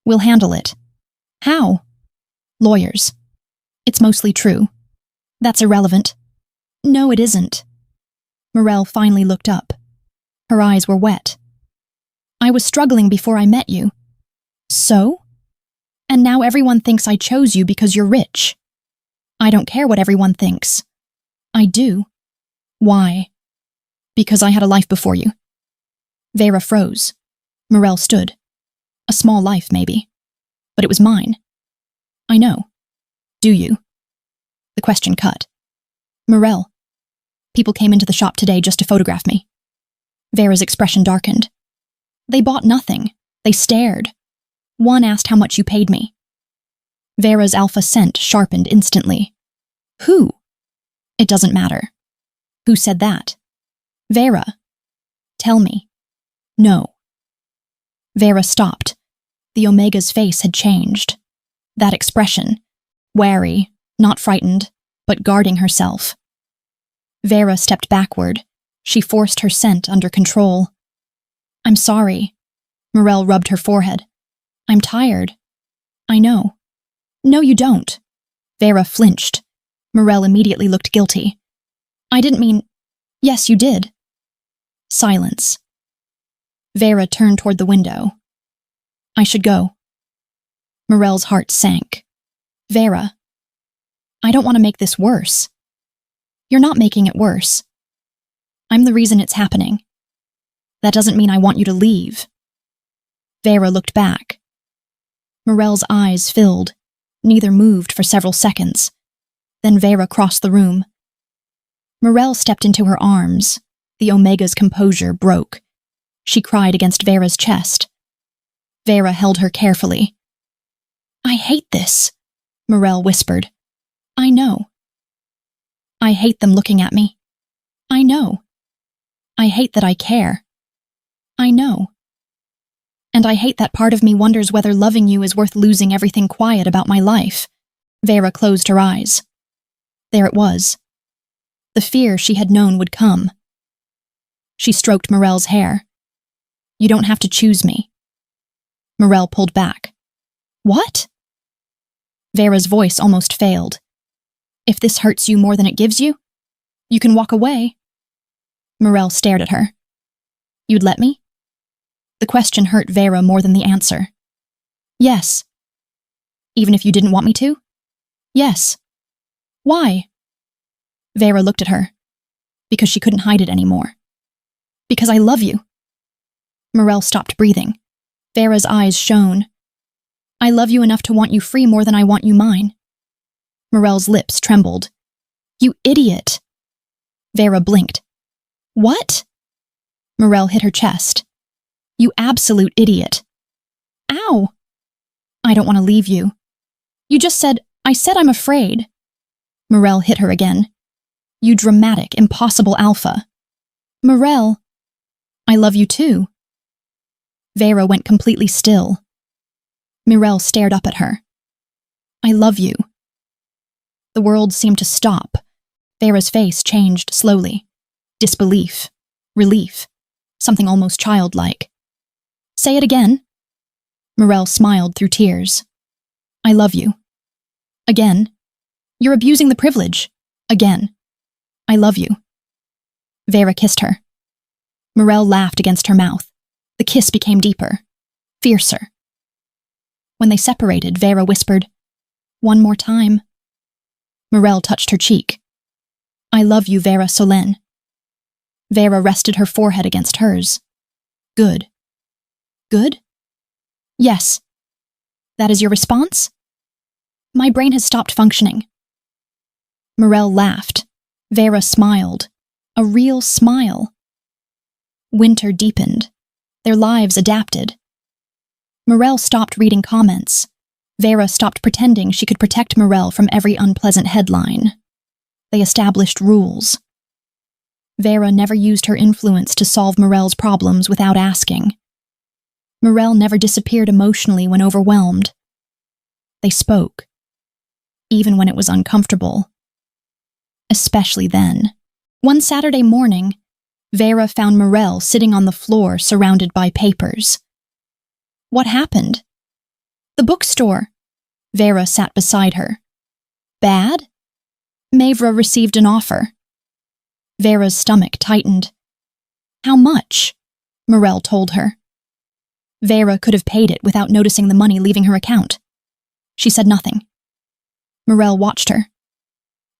We'll handle it. How? Lawyers. It's mostly true. That's irrelevant. No, it isn't. Mirelle finally looked up. Her eyes were wet. I was struggling before I met you. So? And now everyone thinks I chose you because you're rich. I don't care what everyone thinks. I do. Why? Because I had a life before you. Veyra froze. Mirelle stood. A small life, maybe. But it was mine. I know. Do you? The question cut. Mirelle. People came into the shop today just to photograph me. Veyra's expression darkened. They bought nothing. They stared. One asked how much you paid me. Veyra's alpha scent sharpened instantly. Who? It doesn't matter. Who said that? Veyra. Tell me. No. Veyra stopped. The Omega's face had changed. That expression, wary, not frightened, but guarding herself. Veyra stepped backward. She forced her scent under control. I'm sorry. Mirelle rubbed her forehead. I'm tired. I know. No, you don't. Veyra flinched. Mirelle immediately looked guilty. I didn't mean... Yes, you did. Silence. Veyra turned toward the window. I should go. Mirelle's heart sank. Veyra. I don't want to make this worse. You're not making it worse. I'm the reason it's happening. That doesn't mean I want you to leave. Veyra looked back. Mirelle's eyes filled. Neither moved for several seconds. Then Veyra crossed the room. Mirelle stepped into her arms. The Omega's composure broke. She cried against Veyra's chest. Veyra held her carefully. I hate this, Mirelle whispered. I know. I hate them looking at me. I know. I hate that I care. I know. And I hate that part of me wonders whether loving you is worth losing everything quiet about my life. Veyra closed her eyes. There it was. The fear she had known would come. She stroked Mirelle's hair. You don't have to choose me. Mirelle pulled back. What? Veyra's voice almost failed. If this hurts you more than it gives you, you can walk away. Mirelle stared at her. You'd let me? The question hurt Veyra more than the answer. Yes. Even if you didn't want me to? Yes. Why? Veyra looked at her. Because she couldn't hide it anymore. Because I love you. Mirelle stopped breathing. Veyra's eyes shone. I love you enough to want you free more than I want you mine. Mirelle's lips trembled. You idiot. Veyra blinked. What? Mirelle hit her chest. You absolute idiot. Ow! I don't want to leave you. You just said, I said I'm afraid. Mirelle hit her again. You dramatic, impossible alpha. Mirelle. I love you too. Veyra went completely still. Mirelle stared up at her. I love you. The world seemed to stop. Veyra's face changed slowly. Disbelief. Relief. Something almost childlike. Say it again. Mirelle smiled through tears. I love you. Again. You're abusing the privilege. Again. I love you. Veyra kissed her. Mirelle laughed against her mouth. The kiss became deeper, fiercer. When they separated, Veyra whispered, "One more time." Mirelle touched her cheek. "I love you, Veyra Solenne." Veyra rested her forehead against hers. "Good." "Good?" "Yes." "That is your response?" "My brain has stopped functioning." Mirelle laughed. Veyra smiled. A real smile. Winter deepened. Their lives adapted. Mirelle stopped reading comments. Veyra stopped pretending she could protect Mirelle from every unpleasant headline. They established rules. Veyra never used her influence to solve Mirelle's problems without asking. Mirelle never disappeared emotionally when overwhelmed. They spoke, even when it was uncomfortable. Especially then. One Saturday morning, Veyra found Mirelle sitting on the floor surrounded by papers. "What happened?" "The bookstore." Veyra sat beside her. "Bad?" "Mavra received an offer." Veyra's stomach tightened. "How much?" Mirelle told her. Veyra could have paid it without noticing the money leaving her account. She said nothing. Mirelle watched her.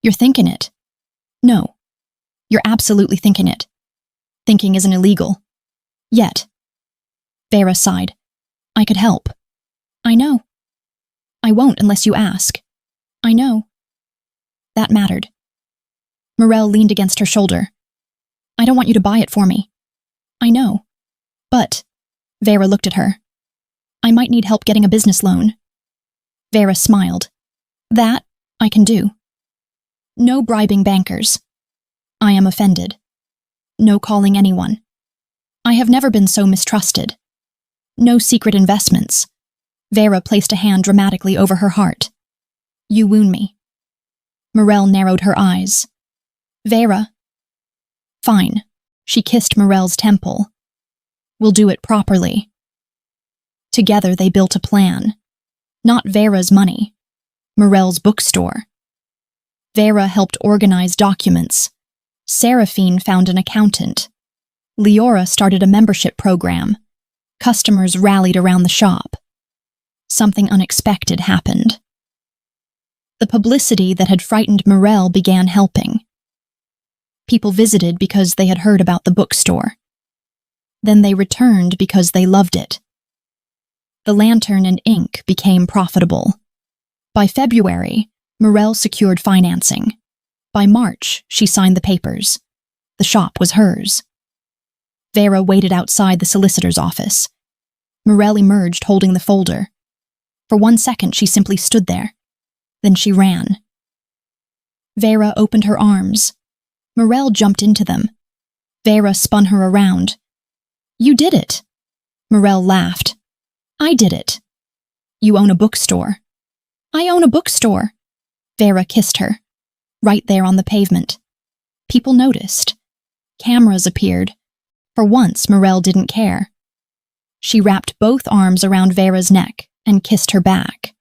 "You're thinking it." "No. You're absolutely thinking it. Thinking isn't illegal. Yet." Veyra sighed. "I could help." "I know." "I won't unless you ask." "I know." That mattered. Mirelle leaned against her shoulder. "I don't want you to buy it for me." "I know. But," Veyra looked at her, "I might need help getting a business loan." Veyra smiled. "That I can do." "No bribing bankers." "I am offended." "No calling anyone." "I have never been so mistrusted." "No secret investments." Veyra placed a hand dramatically over her heart. "You wound me." Mirelle narrowed her eyes. "Veyra." "Fine." She kissed Mirelle's temple. "We'll do it properly." Together they built a plan. Not Veyra's money. Mirelle's bookstore. Veyra helped organize documents. Seraphine found an accountant. Leora started a membership program. Customers rallied around the shop. Something unexpected happened. The publicity that had frightened Mirelle began helping. People visited because they had heard about the bookstore. Then they returned because they loved it. The lantern and ink became profitable. By February, Mirelle secured financing. By March, she signed the papers. The shop was hers. Veyra waited outside the solicitor's office. Mirelle emerged holding the folder. For 1 second, she simply stood there. Then she ran. Veyra opened her arms. Mirelle jumped into them. Veyra spun her around. "You did it." Mirelle laughed. "I did it." "You own a bookstore." "I own a bookstore." Veyra kissed her. Right there on the pavement. People noticed. Cameras appeared. For once, Mirelle didn't care. She wrapped both arms around Veyra's neck and kissed her back.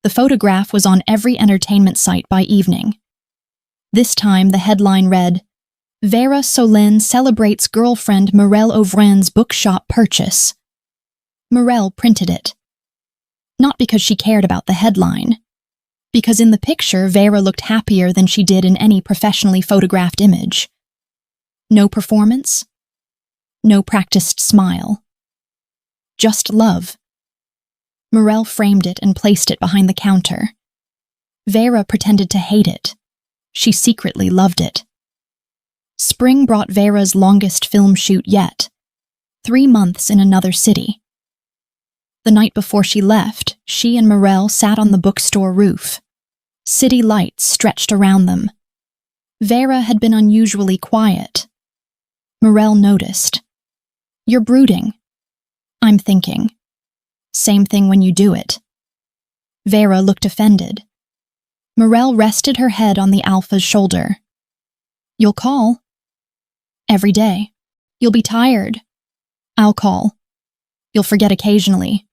The photograph was on every entertainment site by evening. This time, the headline read, "Veyra Solenne celebrates girlfriend Mirelle Auvren's bookshop purchase." Mirelle printed it. Not because she cared about the headline. Because in the picture, Veyra looked happier than she did in any professionally photographed image. No performance. No practiced smile. Just love. Mirelle framed it and placed it behind the counter. Veyra pretended to hate it. She secretly loved it. Spring brought Veyra's longest film shoot yet. 3 months in another city. The night before she left, she and Mirelle sat on the bookstore roof. City lights stretched around them. Veyra had been unusually quiet. Mirelle noticed. "You're brooding." "I'm thinking." "Same thing when you do it." Veyra looked offended. Mirelle rested her head on the Alpha's shoulder. "You'll call." "Every day." "You'll be tired." "I'll call." "You'll forget occasionally."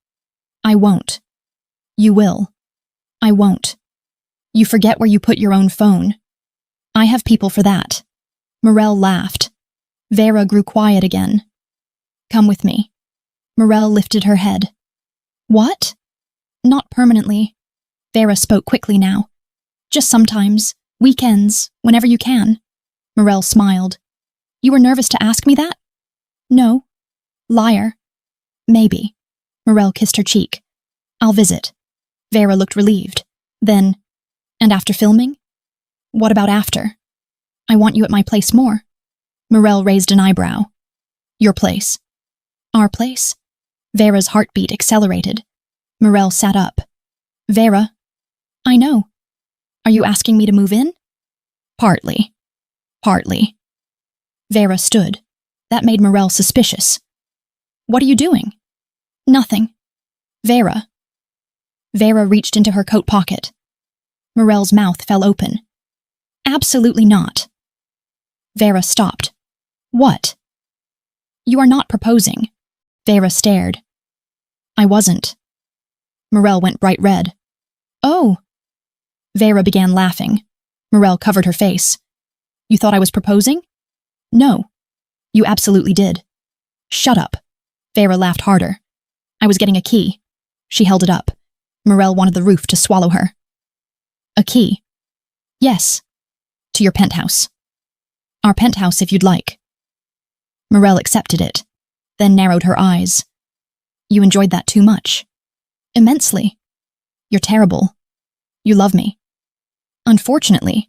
"I won't." "You will." "I won't." You forget where you put your own phone. I have people for that. Mirelle laughed. Veyra grew quiet again. Come with me. Mirelle lifted her head. What? Not permanently. Veyra spoke quickly now. Just sometimes, weekends, whenever you can. Mirelle smiled. You were nervous to ask me that? No. Liar. Maybe. Mirelle kissed her cheek. I'll visit. Veyra looked relieved. Then, and after filming? What about after? I want you at my place more. Mirelle raised an eyebrow. Your place. Our place? Veyra's heartbeat accelerated. Mirelle sat up. Veyra. I know. Are you asking me to move in? Partly. Partly. Veyra stood. That made Mirelle suspicious. What are you doing? Nothing. Veyra. Veyra reached into her coat pocket. Mirelle's mouth fell open. Absolutely not. Veyra stopped. What? You are not proposing. Veyra stared. I wasn't. Mirelle went bright red. Oh. Veyra began laughing. Mirelle covered her face. You thought I was proposing? No. You absolutely did. Shut up. Veyra laughed harder. I was getting a key. She held it up. Mirelle wanted the roof to swallow her. A key? Yes. To your penthouse. Our penthouse if you'd like. Mirelle accepted it, then narrowed her eyes. You enjoyed that too much. Immensely. You're terrible. You love me. Unfortunately.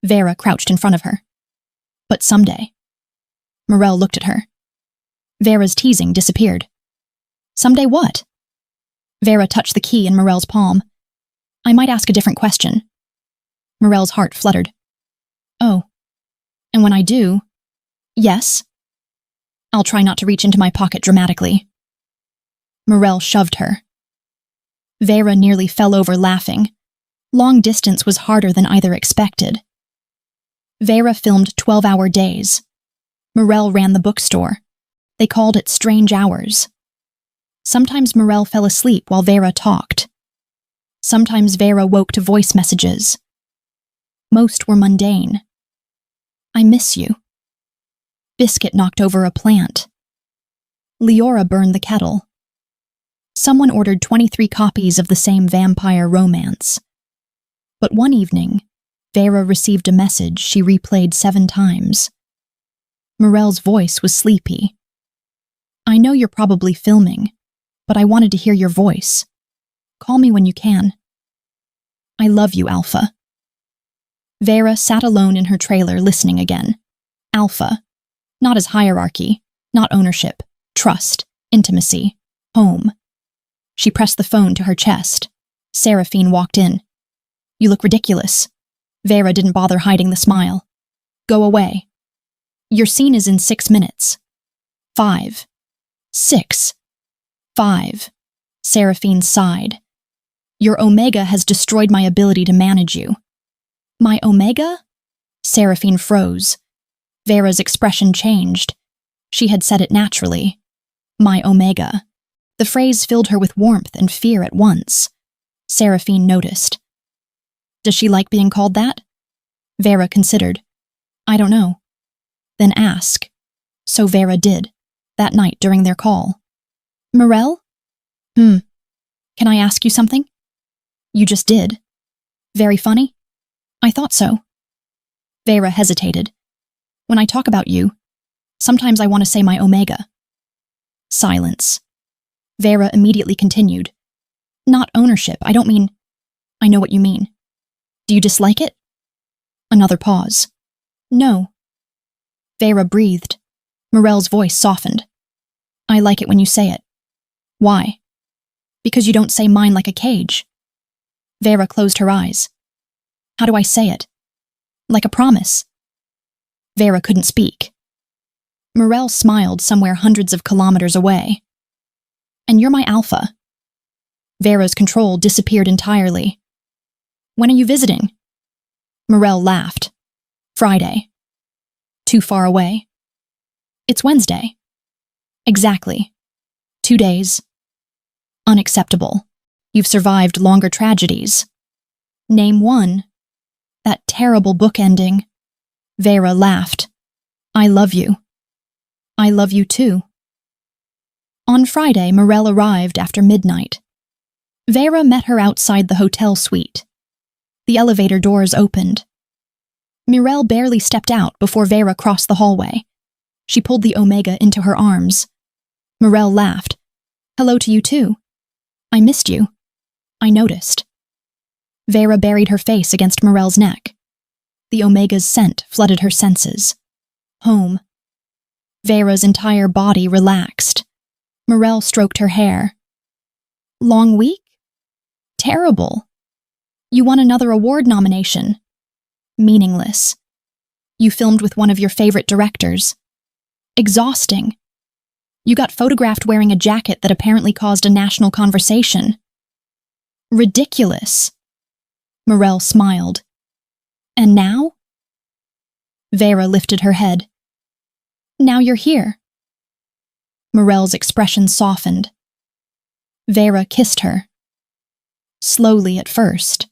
Veyra crouched in front of her. But someday. Mirelle looked at her. Veyra's teasing disappeared. Someday what? Veyra touched the key in Mirelle's palm. I might ask a different question. Mirelle's heart fluttered. Oh. And when I do, yes? I'll try not to reach into my pocket dramatically. Mirelle shoved her. Veyra nearly fell over laughing. Long distance was harder than either expected. Veyra filmed 12-hour days. Mirelle ran the bookstore. They called it strange hours. Sometimes Mirelle fell asleep while Veyra talked. Sometimes Veyra woke to voice messages. Most were mundane. I miss you. Biscuit knocked over a plant. Leora burned the kettle. Someone ordered 23 copies of the same vampire romance. But one evening, Veyra received a message she replayed 7 times. Mirelle's voice was sleepy. I know you're probably filming, but I wanted to hear your voice. Call me when you can. I love you, Alpha. Veyra sat alone in her trailer listening again. Alpha. Not as hierarchy, not ownership, trust, intimacy, home. She pressed the phone to her chest. Seraphine walked in. You look ridiculous. Veyra didn't bother hiding the smile. Go away. Your scene is in 6 minutes. 5. 6. 5. Seraphine sighed. Your Omega has destroyed my ability to manage you. My Omega? Seraphine froze. Veyra's expression changed. She had said it naturally. My Omega. The phrase filled her with warmth and fear at once. Seraphine noticed. Does she like being called that? Veyra considered. I don't know. Then ask. So Veyra did, that night during their call. Mirelle? Can I ask you something? You just did. Very funny? I thought so. Veyra hesitated. When I talk about you, sometimes I want to say my Omega. Silence. Veyra immediately continued. Not ownership, I don't mean... I know what you mean. Do you dislike it? Another pause. No. Veyra breathed. Mirelle's voice softened. I like it when you say it. Why? Because you don't say mine like a cage. Veyra closed her eyes. How do I say it? Like a promise. Veyra couldn't speak. Mirelle smiled somewhere hundreds of kilometers away. And you're my Alpha. Veyra's control disappeared entirely. When are you visiting? Mirelle laughed. Friday. Too far away? It's Wednesday. Exactly. 2 days. Unacceptable. You've survived longer tragedies. Name one. That terrible book ending. Veyra laughed. I love you. I love you too. On Friday, Mirelle arrived after midnight. Veyra met her outside the hotel suite. The elevator doors opened. Mirelle barely stepped out before Veyra crossed the hallway. She pulled the Omega into her arms. Mirelle laughed. Hello to you too. I missed you. I noticed. Veyra buried her face against Mirelle's neck. The Omega's scent flooded her senses. Home. Veyra's entire body relaxed. Mirelle stroked her hair. Long week? Terrible. You won another award nomination. Meaningless. You filmed with one of your favorite directors. Exhausting. You got photographed wearing a jacket that apparently caused a national conversation. Ridiculous. Mirelle smiled. And now? Veyra lifted her head. Now you're here. Mirelle's expression softened. Veyra kissed her. Slowly at first,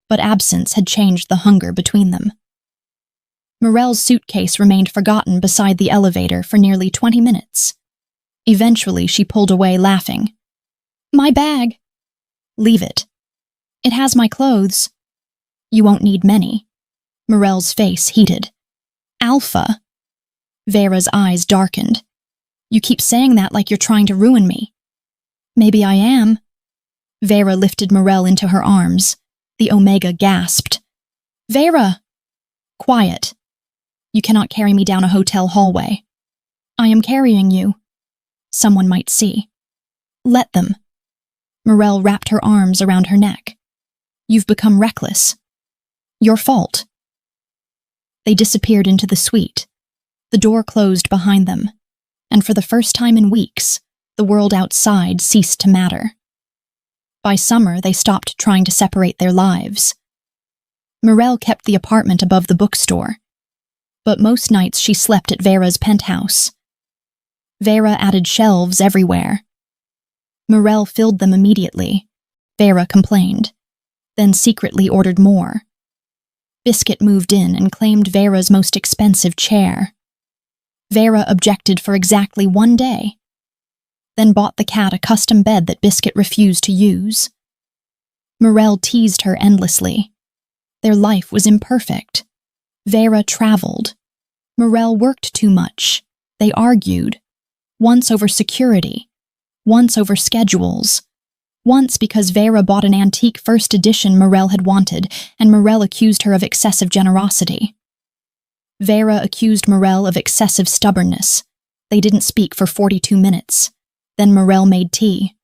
but absence had changed the hunger between them. Mirelle's suitcase remained forgotten beside the elevator for nearly 20 minutes. Eventually, she pulled away, laughing. My bag. Leave it. It has my clothes. You won't need many. Mirelle's face heated. Alpha. Veyra's eyes darkened. You keep saying that like you're trying to ruin me. Maybe I am. Veyra lifted Mirelle into her arms. The Omega gasped. Veyra! Quiet. You cannot carry me down a hotel hallway. I am carrying you. Someone might see. Let them. Mirelle wrapped her arms around her neck. You've become reckless. Your fault. They disappeared into the suite. The door closed behind them, and for the first time in weeks, the world outside ceased to matter. By summer, they stopped trying to separate their lives. Mirelle kept the apartment above the bookstore, but most nights she slept at Veyra's penthouse. Veyra added shelves everywhere. Mirelle filled them immediately. Veyra complained, then secretly ordered more. Biscuit moved in and claimed Veyra's most expensive chair. Veyra objected for exactly 1 day, then bought the cat a custom bed that Biscuit refused to use. Mirelle teased her endlessly. Their life was imperfect. Veyra traveled. Mirelle worked too much. They argued. Once over security. Once over schedules. Once because Veyra bought an antique first edition Mirelle had wanted, and Mirelle accused her of excessive generosity. Veyra accused Mirelle of excessive stubbornness. They didn't speak for 42 minutes. Then Mirelle made tea.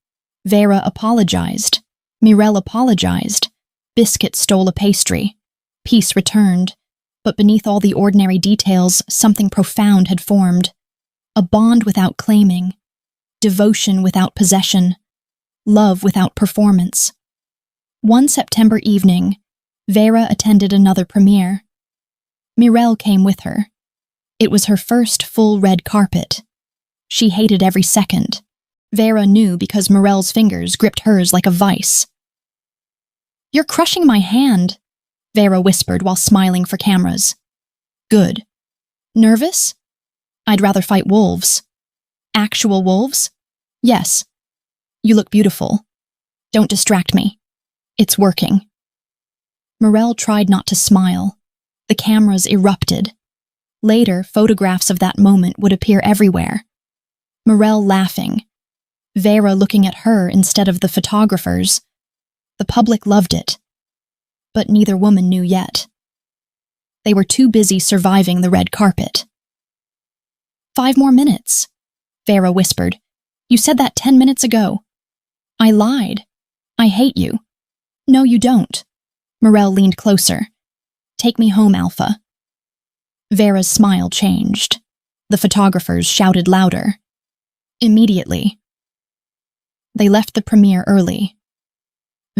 Veyra apologized. Mirelle apologized. Biscuit stole a pastry. Peace returned. But beneath all the ordinary details, something profound had formed. A bond without claiming. Devotion without possession. Love without performance. One September evening, Veyra attended another premiere. Mirelle came with her. It was her first full red carpet. She hated every second. Veyra knew because Mirelle's fingers gripped hers like a vice. You're crushing my hand, Veyra whispered while smiling for cameras. Good. Nervous? I'd rather fight wolves. Actual wolves? Yes. You look beautiful. Don't distract me. It's working. Mirelle tried not to smile. The cameras erupted. Later, photographs of that moment would appear everywhere. Mirelle laughing. Veyra looking at her instead of the photographers. The public loved it. But neither woman knew yet. They were too busy surviving the red carpet. 5 more minutes, Veyra whispered. You said that 10 minutes ago. I lied. I hate you. No, you don't. Mirelle leaned closer. Take me home, Alpha. Veyra's smile changed. The photographers shouted louder. Immediately. They left the premiere early.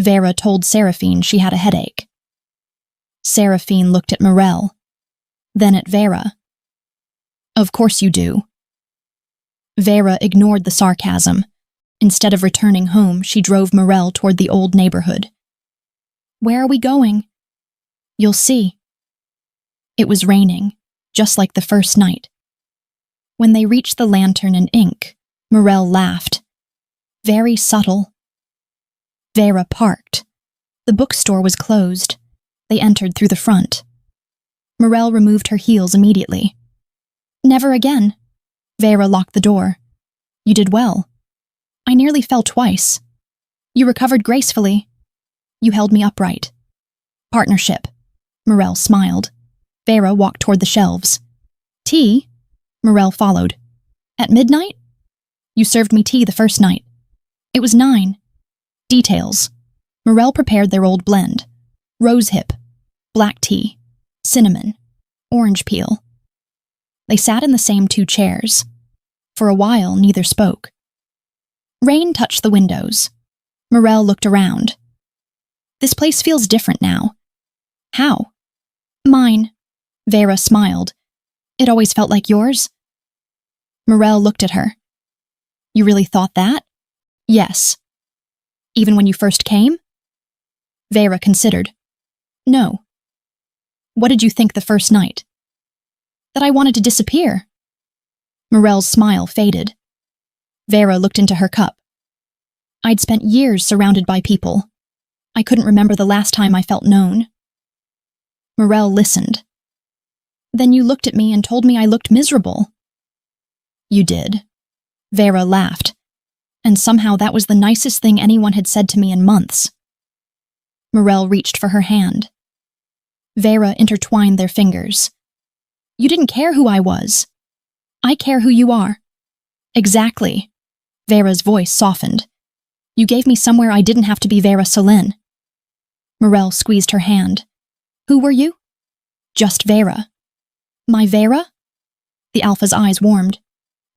Veyra told Seraphine she had a headache. Seraphine looked at Mirelle, then at Veyra. Of course you do. Veyra ignored the sarcasm. Instead of returning home, she drove Mirelle toward the old neighborhood. Where are we going? You'll see. It was raining, just like the first night. When they reached the lantern and ink, Mirelle laughed. Very subtle. Veyra parked. The bookstore was closed. They entered through the front. Mirelle removed her heels immediately. Never again. Veyra locked the door. You did well. I nearly fell twice. You recovered gracefully. You held me upright. Partnership. Mirelle smiled. Veyra walked toward the shelves. Tea? Mirelle followed. At midnight? You served me tea the first night. It was 9. Details. Mirelle prepared their old blend. Rosehip, black tea, cinnamon, orange peel. They sat in the same 2 chairs. For a while, neither spoke. Rain touched the windows. Mirelle looked around. This place feels different now. How? Mine. Veyra smiled. It always felt like yours. Mirelle looked at her. You really thought that? Yes. Even when you first came? Veyra considered. No. What did you think the first night? That I wanted to disappear. Mirelle's smile faded. Veyra looked into her cup. I'd spent years surrounded by people. I couldn't remember the last time I felt known. Mirelle listened. Then you looked at me and told me I looked miserable. You did. Veyra laughed. And somehow that was the nicest thing anyone had said to me in months. Mirelle reached for her hand. Veyra intertwined their fingers. You didn't care who I was. I care who you are. Exactly. Veyra's voice softened. You gave me somewhere I didn't have to be Veyra Solenne. Mirelle squeezed her hand. Who were you? Just Veyra. My Veyra? The Alpha's eyes warmed.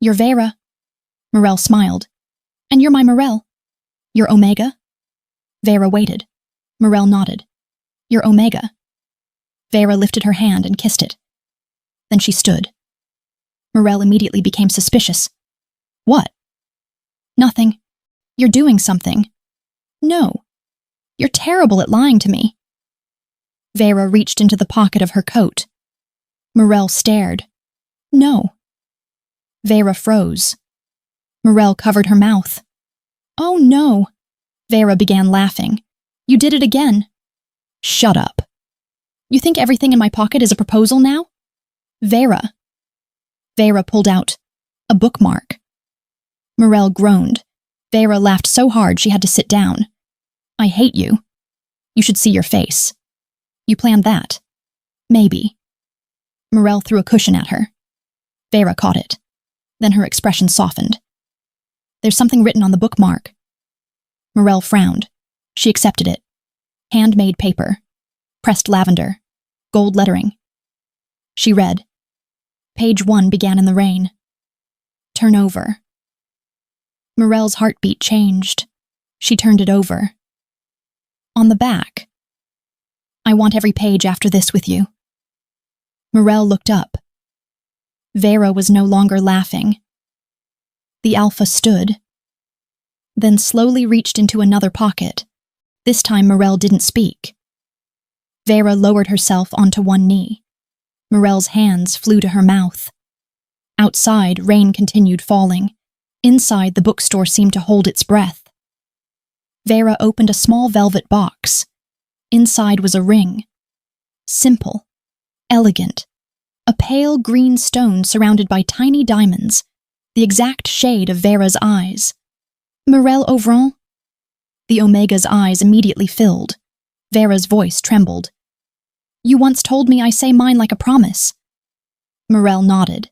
You're Veyra. Mirelle smiled. And you're my Mirelle. You're Omega? Veyra waited. Mirelle nodded. You're Omega. Veyra lifted her hand and kissed it. Then she stood. Mirelle immediately became suspicious. What? Nothing. You're doing something. No. You're terrible at lying to me. Veyra reached into the pocket of her coat. Mirelle stared. No. Veyra froze. Mirelle covered her mouth. Oh no. Veyra began laughing. You did it again. Shut up. You think everything in my pocket is a proposal now? Veyra. Veyra pulled out a bookmark. Mirelle groaned. Veyra laughed so hard she had to sit down. I hate you. You should see your face. You planned that. Maybe. Mirelle threw a cushion at her. Veyra caught it. Then her expression softened. There's something written on the bookmark. Mirelle frowned. She accepted it. Handmade paper. Pressed lavender. Gold lettering. She read. Page 1 began in the rain. Turn over. Mirelle's heartbeat changed. She turned it over. On the back. I want every page after this with you. Mirelle looked up. Veyra was no longer laughing. The Alpha stood. Then slowly reached into another pocket. This time Mirelle didn't speak. Veyra lowered herself onto one knee. Mirelle's hands flew to her mouth. Outside, rain continued falling. Inside, the bookstore seemed to hold its breath. Veyra opened a small velvet box. Inside was a ring. Simple. Elegant. A pale green stone surrounded by tiny diamonds, the exact shade of Veyra's eyes. Mirelle Auvron? The Omega's eyes immediately filled. Veyra's voice trembled. You once told me I say mine like a promise. Mirelle nodded.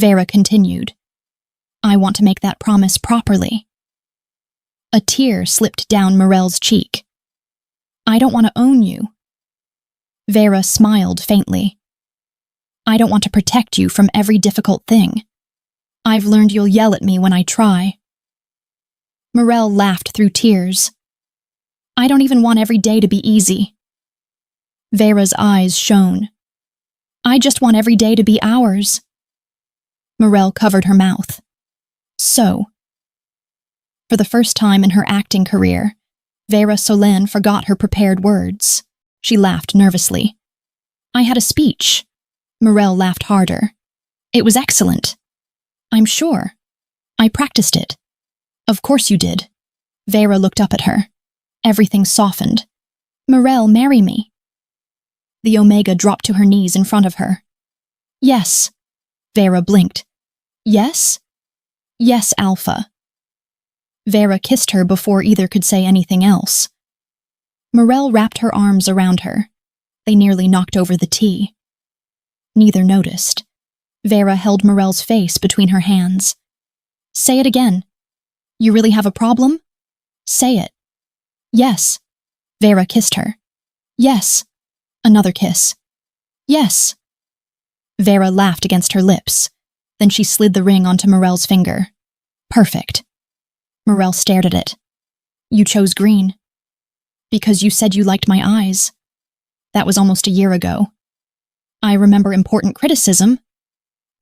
Veyra continued. I want to make that promise properly. A tear slipped down Mirelle's cheek. I don't want to own you. Veyra smiled faintly. I don't want to protect you from every difficult thing. I've learned you'll yell at me when I try. Mirelle laughed through tears. I don't even want every day to be easy. Veyra's eyes shone. I just want every day to be ours. Mirelle covered her mouth. So, for the first time in her acting career, Veyra Solenne forgot her prepared words. She laughed nervously. I had a speech. Mirelle laughed harder. It was excellent. I'm sure. I practiced it. Of course you did. Veyra looked up at her. Everything softened. Mirelle, marry me. The Omega dropped to her knees in front of her. Yes. Veyra blinked. Yes? Yes, Alpha. Veyra kissed her before either could say anything else. Mirelle wrapped her arms around her. They nearly knocked over the tea. Neither noticed. Veyra held Mirelle's face between her hands. Say it again. You really have a problem? Say it. Yes. Veyra kissed her. Yes. Another kiss. Yes. Veyra laughed against her lips. Then she slid the ring onto Mirelle's finger. Perfect. Mirelle stared at it. You chose green. Because you said you liked my eyes. That was almost a year ago. I remember important criticism.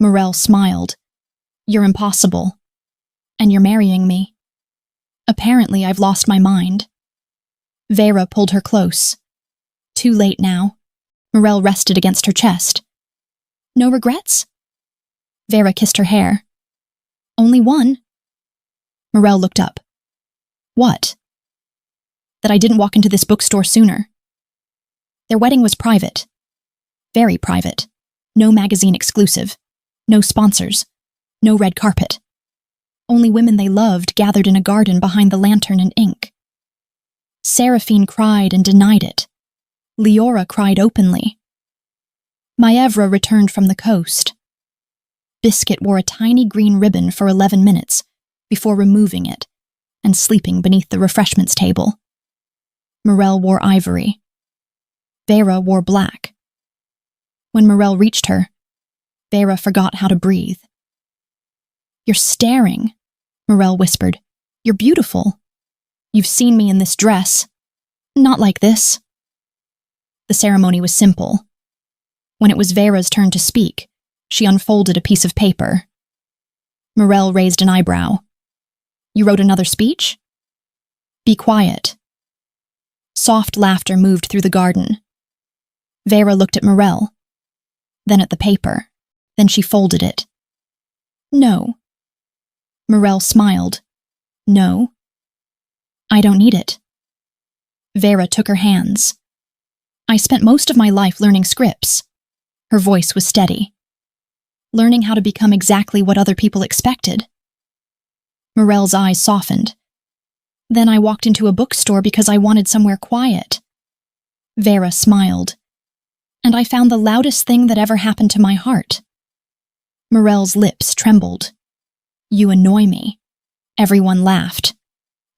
Mirelle smiled. You're impossible. And you're marrying me. Apparently, I've lost my mind. Veyra pulled her close. Too late now. Mirelle rested against her chest. No regrets? Veyra kissed her hair. Only one. Mirelle looked up. What? That I didn't walk into this bookstore sooner. Their wedding was private. Very private. No magazine exclusive. No sponsors. No red carpet. Only women they loved gathered in a garden behind the lantern and ink. Seraphine cried and denied it. Leora cried openly. Maevra returned from the coast. Biscuit wore a tiny green ribbon for 11 minutes before removing it and sleeping beneath the refreshments table. Mirelle wore ivory. Veyra wore black. When Mirelle reached her, Veyra forgot how to breathe. You're staring, Mirelle whispered. You're beautiful. You've seen me in this dress. Not like this. The ceremony was simple. When it was Veyra's turn to speak, she unfolded a piece of paper. Mirelle raised an eyebrow. You wrote another speech? Be quiet. Soft laughter moved through the garden. Veyra looked at Mirelle, then at the paper. Then she folded it. No. Mirelle smiled. No. I don't need it. Veyra took her hands. I spent most of my life learning scripts. Her voice was steady. Learning how to become exactly what other people expected. Mirelle's eyes softened. Then I walked into a bookstore because I wanted somewhere quiet. Veyra smiled. And I found the loudest thing that ever happened to my heart. Mirelle's lips trembled. You annoy me. Everyone laughed.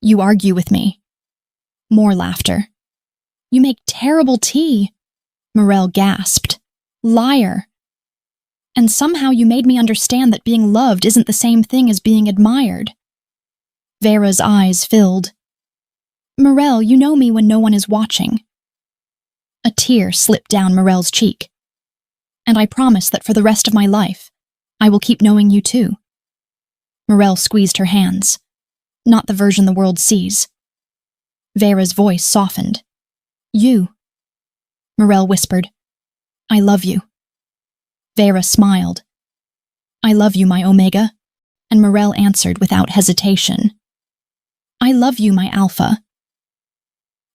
You argue with me. More laughter. You make terrible tea. Mirelle gasped. Liar. And somehow you made me understand that being loved isn't the same thing as being admired. Veyra's eyes filled. Mirelle, you know me when no one is watching. A tear slipped down Mirelle's cheek. And I promise that for the rest of my life, I will keep knowing you too. Mirelle squeezed her hands. Not the version the world sees. Veyra's voice softened. You. Mirelle whispered. I love you. Veyra smiled. I love you, my Omega. And Mirelle answered without hesitation. I love you, my Alpha.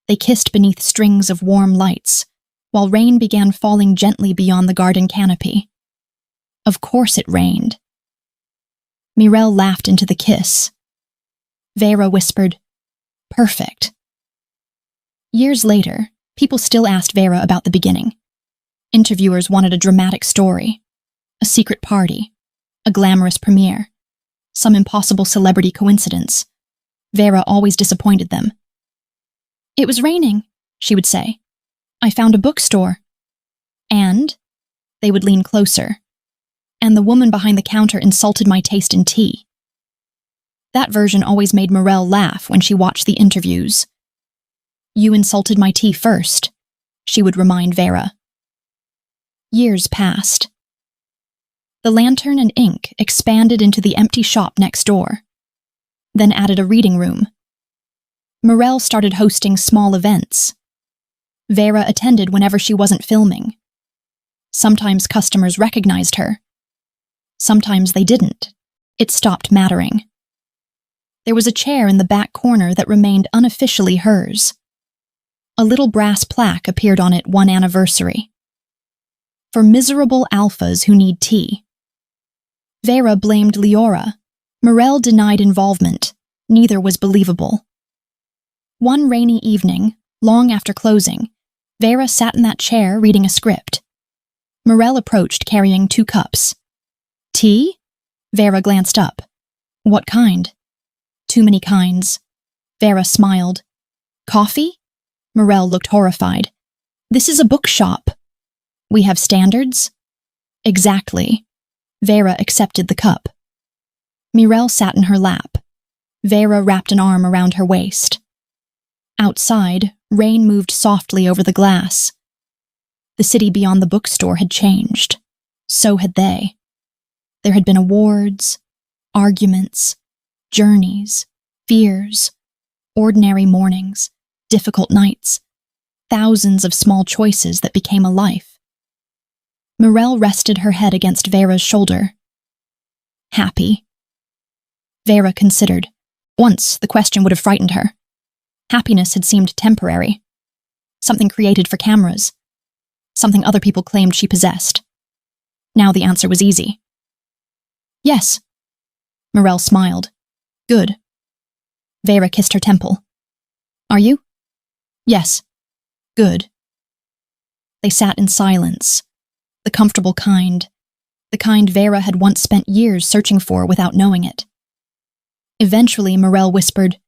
They kissed beneath strings of warm lights, while rain began falling gently beyond the garden canopy. Of course it rained. Mirelle laughed into the kiss. Veyra whispered, Perfect. Years later, people still asked Veyra about the beginning. Interviewers wanted a dramatic story, a secret party, a glamorous premiere, some impossible celebrity coincidence. Veyra always disappointed them. It was raining, she would say. I found a bookstore. And? They would lean closer. And the woman behind the counter insulted my taste in tea. That version always made Mirelle laugh when she watched the interviews. You insulted my tea first, she would remind Veyra. Years passed. The lantern and ink expanded into the empty shop next door, then added a reading room. Mirelle started hosting small events. Veyra attended whenever she wasn't filming. Sometimes customers recognized her. Sometimes they didn't. It stopped mattering. There was a chair in the back corner that remained unofficially hers. A little brass plaque appeared on it one anniversary. For miserable alphas who need tea. Veyra blamed Leora. Mirelle denied involvement. Neither was believable. One rainy evening, long after closing, Veyra sat in that chair reading a script. Mirelle approached carrying 2 cups. Tea? Veyra glanced up. What kind? Too many kinds. Veyra smiled. Coffee? Mirelle looked horrified. This is a bookshop. We have standards? Exactly. Veyra accepted the cup. Mirelle sat in her lap. Veyra wrapped an arm around her waist. Outside, rain moved softly over the glass. The city beyond the bookstore had changed. So had they. There had been awards, arguments, journeys, fears, ordinary mornings, difficult nights, thousands of small choices that became a life. Mirelle rested her head against Veyra's shoulder. Happy. Veyra considered. Once, the question would have frightened her. Happiness had seemed temporary. Something created for cameras. Something other people claimed she possessed. Now the answer was easy. Yes. Mirelle smiled. Good. Veyra kissed her temple. Are you? Yes. Good. They sat in silence. The comfortable kind. The kind Veyra had once spent years searching for without knowing it. Eventually, Mirelle whispered,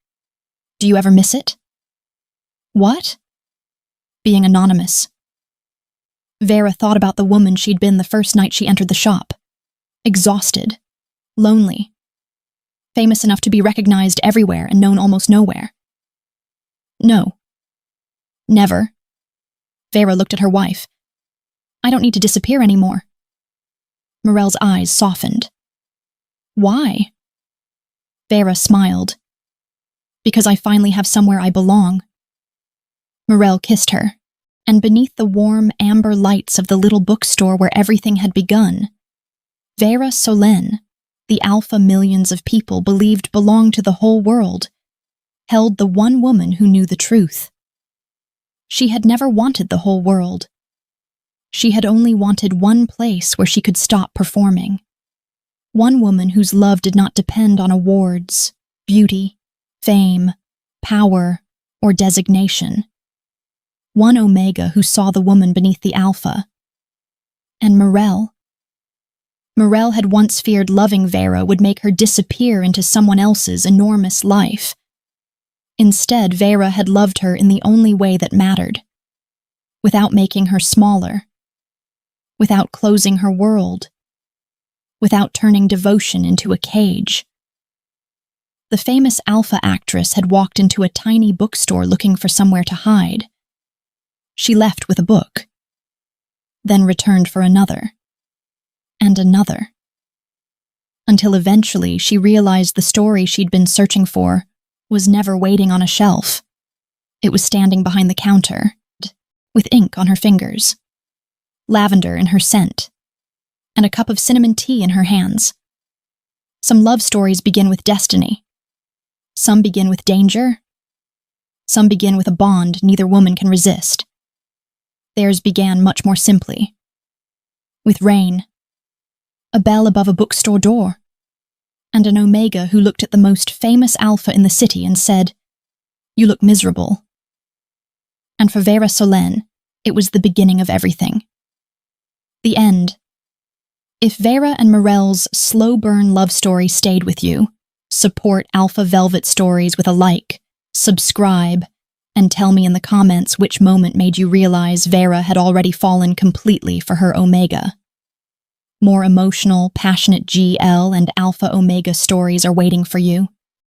Do you ever miss it? What? Being anonymous. Veyra thought about the woman she'd been the first night she entered the shop. Exhausted. Lonely. Famous enough to be recognized everywhere and known almost nowhere. No. Never. Veyra looked at her wife. I don't need to disappear anymore. Mirelle's eyes softened. Why? Veyra smiled. Because I finally have somewhere I belong. Mirelle kissed her, and beneath the warm amber lights of the little bookstore where everything had begun, Veyra Solenne, the alpha millions of people believed belonged to the whole world, held the one woman who knew the truth. She had never wanted the whole world. She had only wanted one place where she could stop performing. One woman whose love did not depend on awards, beauty, fame, power, or designation. One Omega who saw the woman beneath the Alpha. And Mirelle. Mirelle had once feared loving Veyra would make her disappear into someone else's enormous life. Instead, Veyra had loved her in the only way that mattered. Without making her smaller. Without closing her world. Without turning devotion into a cage. The famous Alpha actress had walked into a tiny bookstore looking for somewhere to hide. She left with a book, then returned for another, and another, until eventually she realized the story she'd been searching for was never waiting on a shelf. It was standing behind the counter, with ink on her fingers, lavender in her scent, and a cup of cinnamon tea in her hands. Some love stories begin with destiny. Some begin with danger. Some begin with a bond neither woman can resist. Theirs began much more simply. With rain, a bell above a bookstore door, and an Omega who looked at the most famous Alpha in the city and said, "You look miserable." And for Veyra Solenne, it was the beginning of everything. The end. If Veyra and Mirelle's slow-burn love story stayed with you, support Alpha Velvet Stories with a like, subscribe, and tell me in the comments which moment made you realize Veyra had already fallen completely for her Omega. More emotional, passionate GL and Alpha Omega stories are waiting for you.